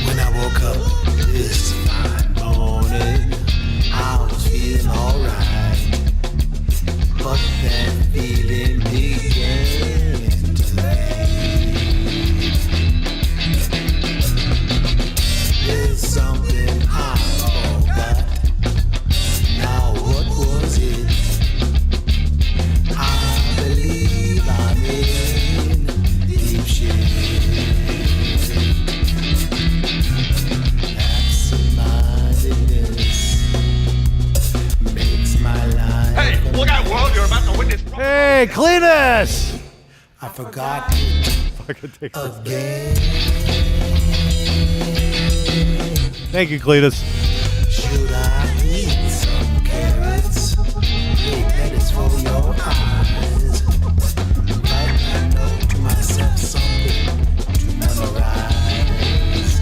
When I woke up this fine morning, I was feeling alright. But that feeling began to fade. There's something I forgot. Now what was it? I believe I'm in deep shit. Absent-mindedness makes my life. Hey, look out, world! You're about to witness. Hey, Cletus! I forgot it Fucking take this. again. Thank you, Cletus. Should I eat some carrots? Great lettuce for your eyes. But I know to myself something to memorize.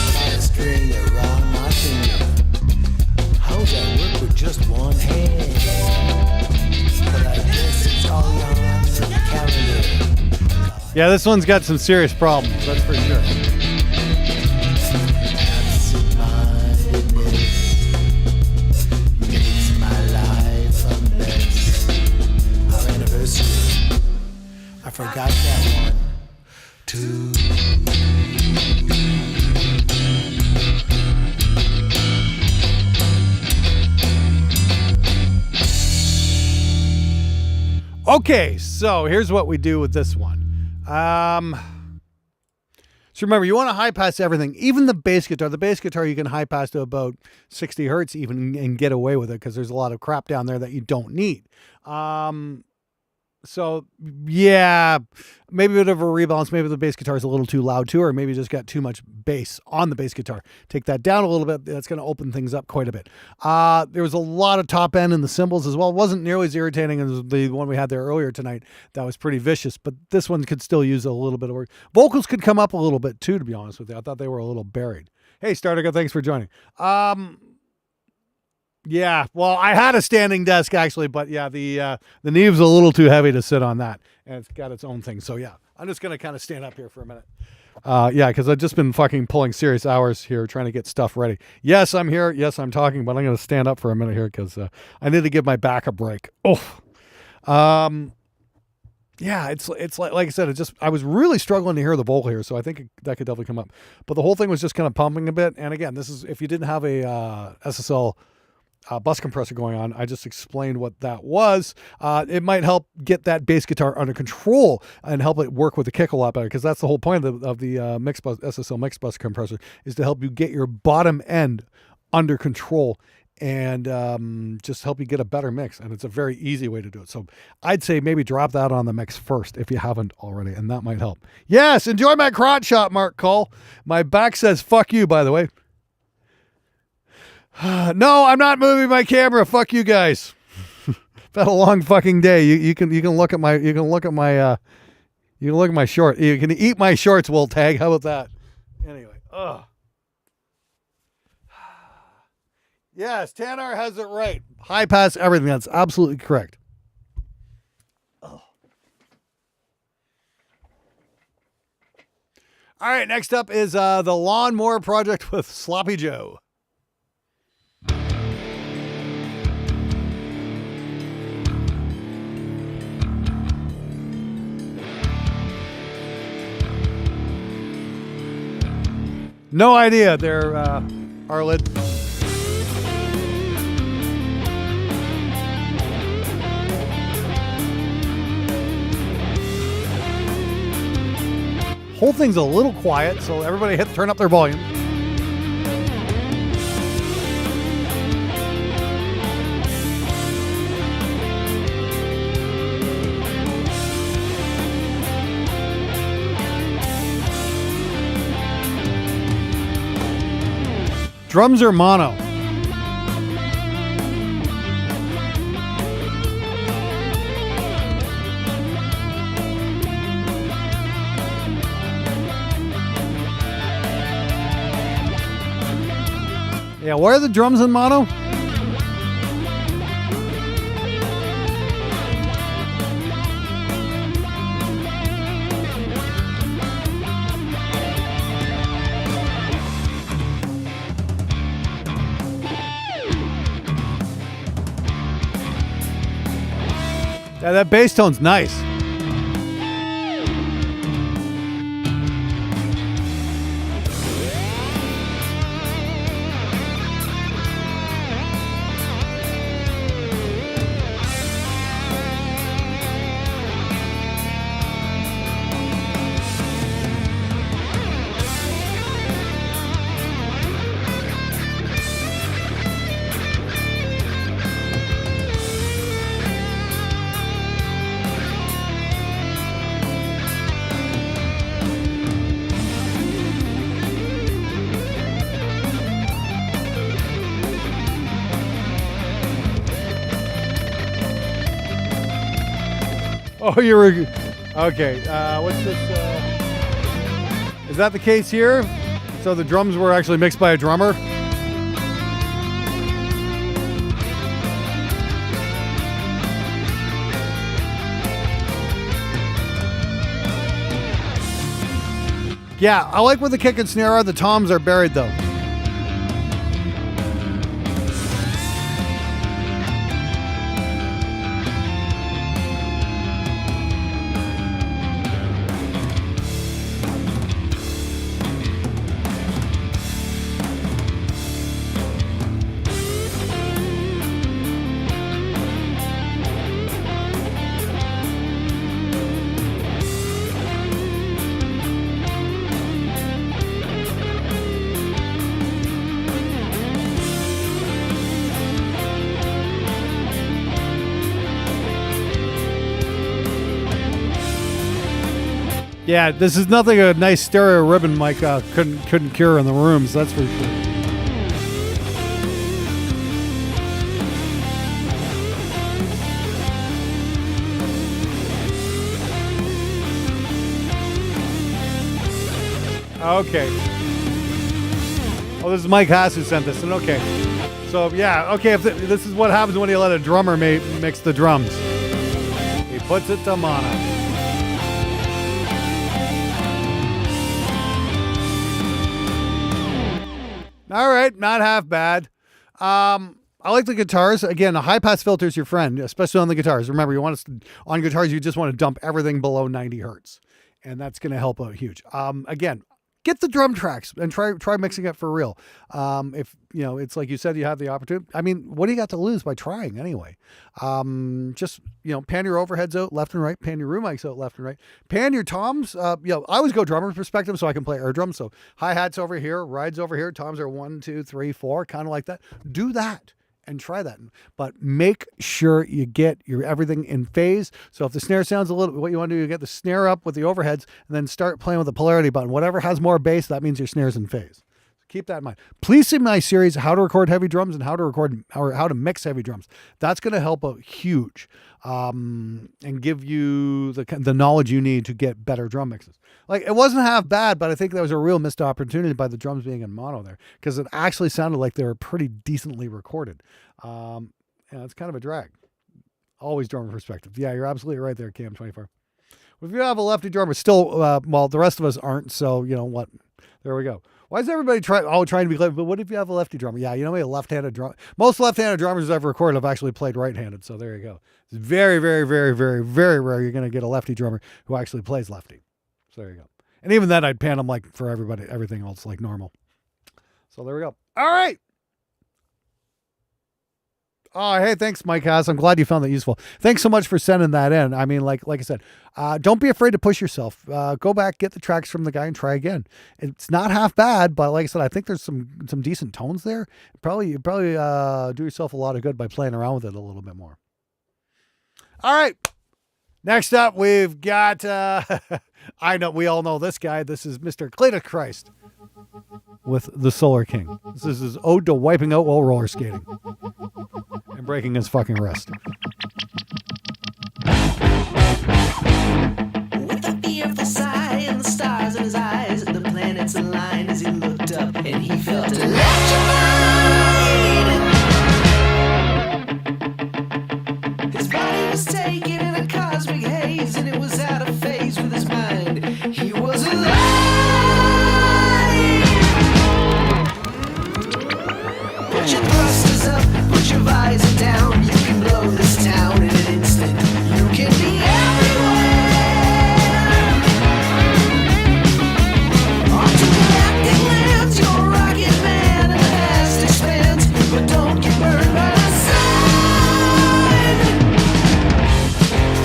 Got a string around my finger. How's that work with just one hand? But I guess it's all on the calendar. Yeah, this one's got some serious problems, that's for sure. Absent-mindedness makes my life a mess. Our anniversary, I forgot that one too. Okay, so here's what we do with this one. So remember, you want to high pass everything, even the bass guitar. The bass guitar you can high pass to about 60 hertz even and get away with it because there's a lot of crap down there that you don't need. So yeah, maybe a bit of a rebalance. Maybe the bass guitar is a little too loud too, or maybe you just got too much bass on the bass guitar. Take that down a little bit. That's going to open things up quite a bit. There was a lot of top end in the cymbals as well. It wasn't nearly as irritating as the one we had there earlier tonight. That was pretty vicious, but this one could still use a little bit of work. Vocals could come up a little bit too, to be honest with you. I thought they were a little buried. Hey, Startiga, thanks for joining. Yeah, well, I had a standing desk actually, but yeah, the Neve's a little too heavy to sit on that, and it's got its own thing. So yeah, I'm just gonna kind of stand up here for a minute. Yeah, because I've just been fucking pulling serious hours here trying to get stuff ready. Yes, I'm here. Yes, I'm talking, but I'm gonna stand up for a minute here because I need to give my back a break. Oh, yeah, it's like I said, I was really struggling to hear the vocal here, so I think that could definitely come up. But the whole thing was just kind of pumping a bit. And again, this is if you didn't have a SSL bus compressor going on. I just explained what that was. It might help get that bass guitar under control and help it work with the kick a lot better, because that's the whole point of the mix bus, SSL mix bus compressor, is to help you get your bottom end under control and just help you get a better mix. And it's a very easy way to do it. So I'd say maybe drop that on the mix first if you haven't already, and that might help. Yes, enjoy my crotch shot, Mark Cole. My back says fuck you, by the way. No, I'm not moving my camera. Fuck you guys. Been a long fucking day. You can look at my short. You can eat my shorts, Will Tag. How about that? Anyway, yes, Tanar has it right. High pass everything. That's absolutely correct. All right, next up is the Lawnmower Project with Sloppy Joe. No idea. They're Arlid. Whole thing's a little quiet, so everybody turn up their volume. Drums are mono. Yeah, why are the drums in mono? Yeah, that bass tone's nice. Oh, you were okay. What's this? Is that the case here? So the drums were actually mixed by a drummer. Yeah, I like where the kick and snare are. The toms are buried though. Yeah, this is nothing a nice stereo ribbon mic couldn't cure in the rooms, that's for sure. Okay. Oh, this is Mike Haas who sent this, and okay. So yeah, okay. If this is what happens when you let a drummer mix the drums. He puts it to mono. All right, not half bad. I like the guitars. Again, a high pass filter is your friend, especially on the guitars. Remember, on guitars, you just want to dump everything below 90 hertz, and that's going to help out huge. Again, get the drum tracks and try mixing it for real. If it's like you said, you have the opportunity. I mean, what do you got to lose by trying anyway? Just pan your overheads out left and right, pan your room mics out left and right, pan your toms. I always go drummer perspective so I can play air drums. So hi hats over here, rides over here, toms are 1, 2, 3, 4, kind of like that. Do that. And try that, but make sure you get your everything in phase. So if the snare sounds a little, what you want to do, you get the snare up with the overheads, and then start playing with the polarity button. Whatever has more bass, that means your snare's in phase. Keep that in mind. Please see my series, how to record heavy drums and how to mix heavy drums. That's going to help out huge, and give you the knowledge you need to get better drum mixes. Like, it wasn't half bad, but I think there was a real missed opportunity by the drums being in mono there, because it actually sounded like they were pretty decently recorded. It's kind of a drag. Always drummer perspective. Yeah, you're absolutely right there, Cam24. If you have a lefty drummer, still, the rest of us aren't, so you know what? There we go. Why is everybody trying to be clever? But what if you have a lefty drummer? Yeah, a left-handed drummer. Most left-handed drummers I've recorded have actually played right-handed, so there you go. It's very, very, very, very, very rare you're going to get a lefty drummer who actually plays lefty. So there you go. And even then, I'd pan them like for everything else like normal. So there we go. All right. Oh, hey, thanks, Mike Haas. I'm glad you found that useful. Thanks so much for sending that in. I mean, like I said, don't be afraid to push yourself. Go back, get the tracks from the guy, and try again. It's not half bad, but like I said, I think there's some decent tones there. You probably do yourself a lot of good by playing around with it a little bit more. All right. Next up, we've got, I know, we all know this guy. This is Mr. Cletus Christ. with the Solar King. This is his ode to wiping out while roller skating and breaking his fucking wrist. With a fearful sigh and the stars in his eyes, the planets aligned as he looked up and he felt electrified. His body was taken in a cosmic haze and it was out of phase with his mind. He was alive. Put your thrusters up, put your visor down. You can blow this town in an instant. You can be everywhere. Onto galactic lands, you're a rocket man in a vast expanse. But don't get burned by the sun.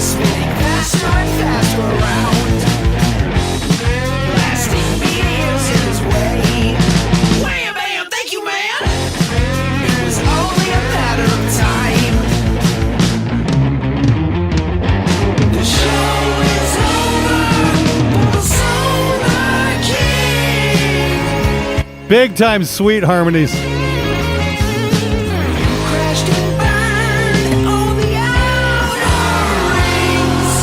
Spinning faster and faster around. Blasting meteors in his way. Wham, bam, thank you, man. It was only a matter of time. The show is over for the Solar King. Big time sweet harmonies. Crashed and burned on the outer rings.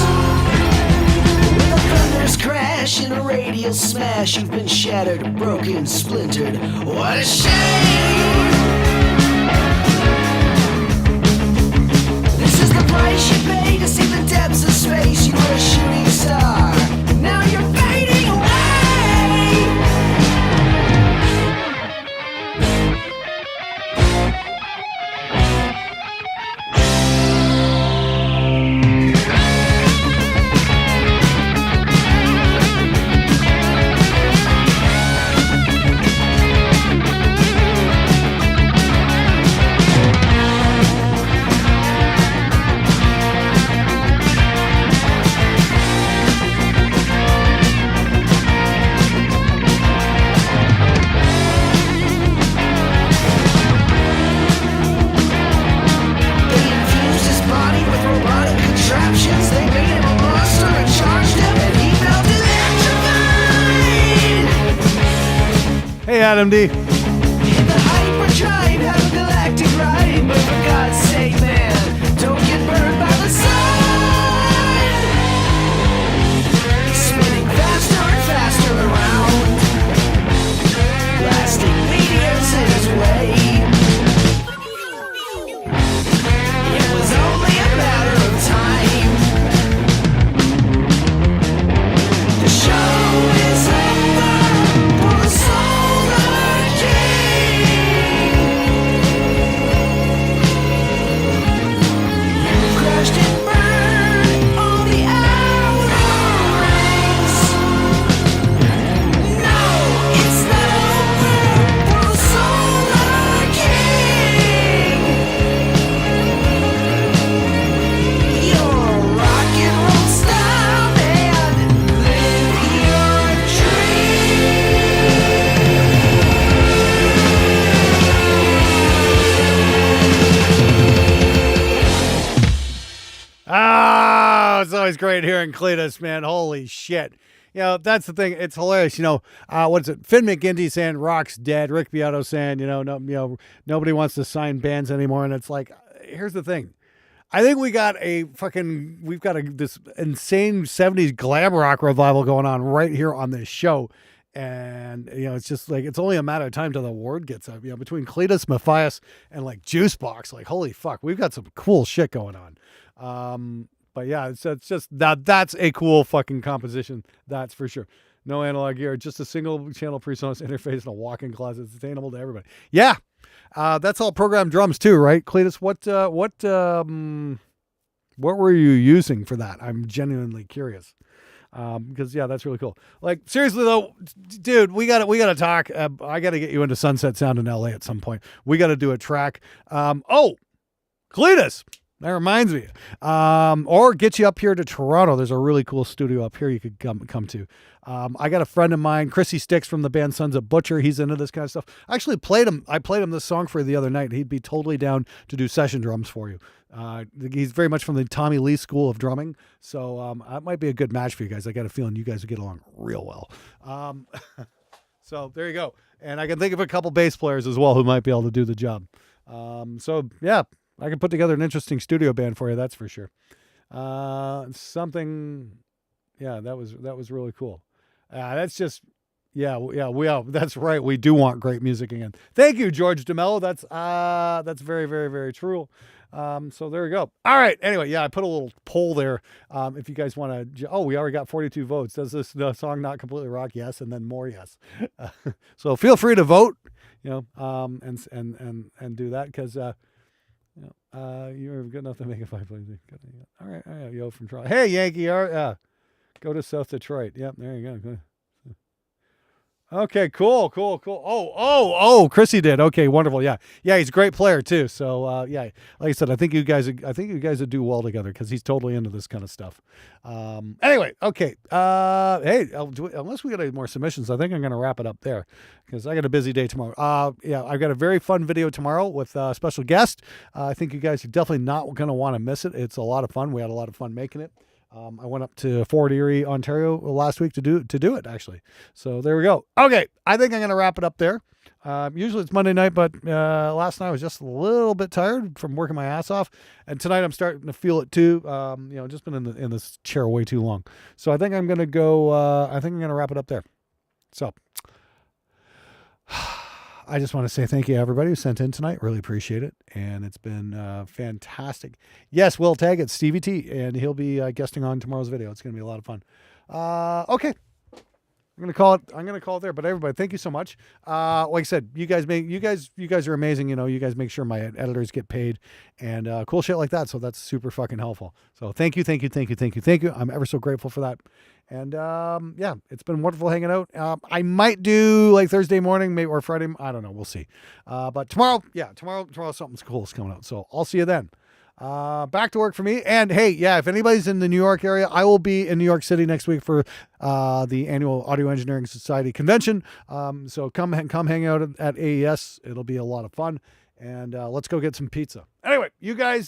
With a thunderous crash and a radial smash, you've been shattered, broken, splintered. What a shame! This is the price you pay to see the depths of space. You were a shooting star. Now you're fading away. They infused his body with robotic contraptions. They made him a monster and charged him, and he felt electrified. Hey, Adam D. In the hyperdrive, have a galactic ride, but for God's sake, man, don't get burned by the sun. Spinning faster and faster around, blasting meteors in his way. It was only a matter of time. The show is over for the Solar King. You crashed and burned on the outer rings. No, it's not over for the Solar King. You're a rock and roll star, man. Live your Ah, it's always great hearing Cletus, man. Holy shit. You know, that's the thing. It's hilarious. You know, what's it? Finn McGinty saying Rock's dead. Rick Beato saying, nobody wants to sign bands anymore. And it's like, here's the thing. I think we've got this insane 70s glam rock revival going on right here on this show. And, it's just like, it's only a matter of time till the word gets up, between Cletus, Matthias, and like Juicebox, like, holy fuck, we've got some cool shit going on. But yeah, it's just that's a cool fucking composition. That's for sure. No analog gear, just a single channel PreSonus interface and a walk-in closet. It's attainable to everybody. Yeah. That's all programmed drums too, right? Cletus, what were you using for that? I'm genuinely curious. Because yeah, that's really cool. Like seriously though, dude, we gotta talk. I gotta get you into Sunset Sound in LA at some point. We gotta do a track. Cletus, that reminds me. Or get you up here to Toronto. There's a really cool studio up here you could come to. I got a friend of mine, Chrissy Sticks from the band Sons of Butcher. He's into this kind of stuff. I actually played him this song for the other night. He'd be totally down to do session drums for you. He's very much from the Tommy Lee school of drumming. So that might be a good match for you guys. I got a feeling you guys would get along real well. So there you go. And I can think of a couple bass players as well who might be able to do the job. So yeah, I can put together an interesting studio band for you. That's for sure. Something, yeah, that was really cool. That's just, that's right. We do want great music again. Thank you, George DeMello. That's very, very, very true. So there we go. All right. Anyway, yeah, I put a little poll there. If you guys want to, we already got 42 votes. Does this song not completely rock? Yes. And then more. Yes. So feel free to vote, and do that. Cause, you're good enough to make a 5 plays. All right. Yo from Toronto. Hey, Yankee. Go to South Detroit. Yep. There you go. Okay, cool. Oh, Chrissy did. Okay, wonderful. Yeah, he's a great player too. So, like I said, I think you guys would do well together because he's totally into this kind of stuff. Anyway, okay. Hey, unless we got any more submissions, I think I'm going to wrap it up there because I got a busy day tomorrow. I've got a very fun video tomorrow with a special guest. I think you guys are definitely not going to want to miss it. It's a lot of fun. We had a lot of fun making it. I went up to Fort Erie, Ontario last week to do it actually. So there we go. Okay. I think I'm going to wrap it up there. Usually it's Monday night, but last night I was just a little bit tired from working my ass off. And tonight I'm starting to feel it too. Just been in this chair way too long. So I think I'm going to go, wrap it up there. So I just want to say thank you to everybody who sent in tonight. Really appreciate it. And it's been fantastic. Yes, Will Tag, it's Stevie T, and he'll be guesting on tomorrow's video. It's going to be a lot of fun. Okay. I'm gonna call it there. But everybody, thank you so much. Like I said, you guys are amazing. You guys make sure my editors get paid and cool shit like that. So that's super fucking helpful. So thank you. I'm ever so grateful for that. And it's been wonderful hanging out. I might do like Thursday morning, maybe or Friday. I don't know. We'll see. But tomorrow something's cool is coming out. So I'll see you then. Back to work for me. And hey, if anybody's in the New York area, I will be in New York City next week for the annual Audio Engineering Society convention. So come hang out at AES. It'll be a lot of fun. And let's go get some pizza. Anyway, you guys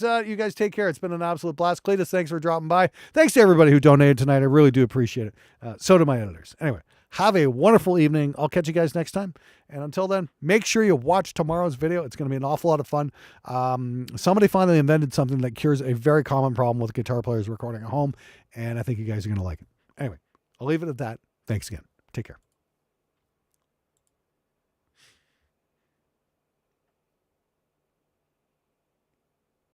take care. It's been an absolute blast. Cletus, thanks for dropping by. Thanks to everybody who donated tonight. I really do appreciate it. So do my editors. Anyway, have a wonderful evening. I'll catch you guys next time. And until then, make sure you watch tomorrow's video. It's going to be an awful lot of fun. Somebody finally invented something that cures a very common problem with guitar players recording at home. And I think you guys are going to like it. Anyway, I'll leave it at that. Thanks again. Take care.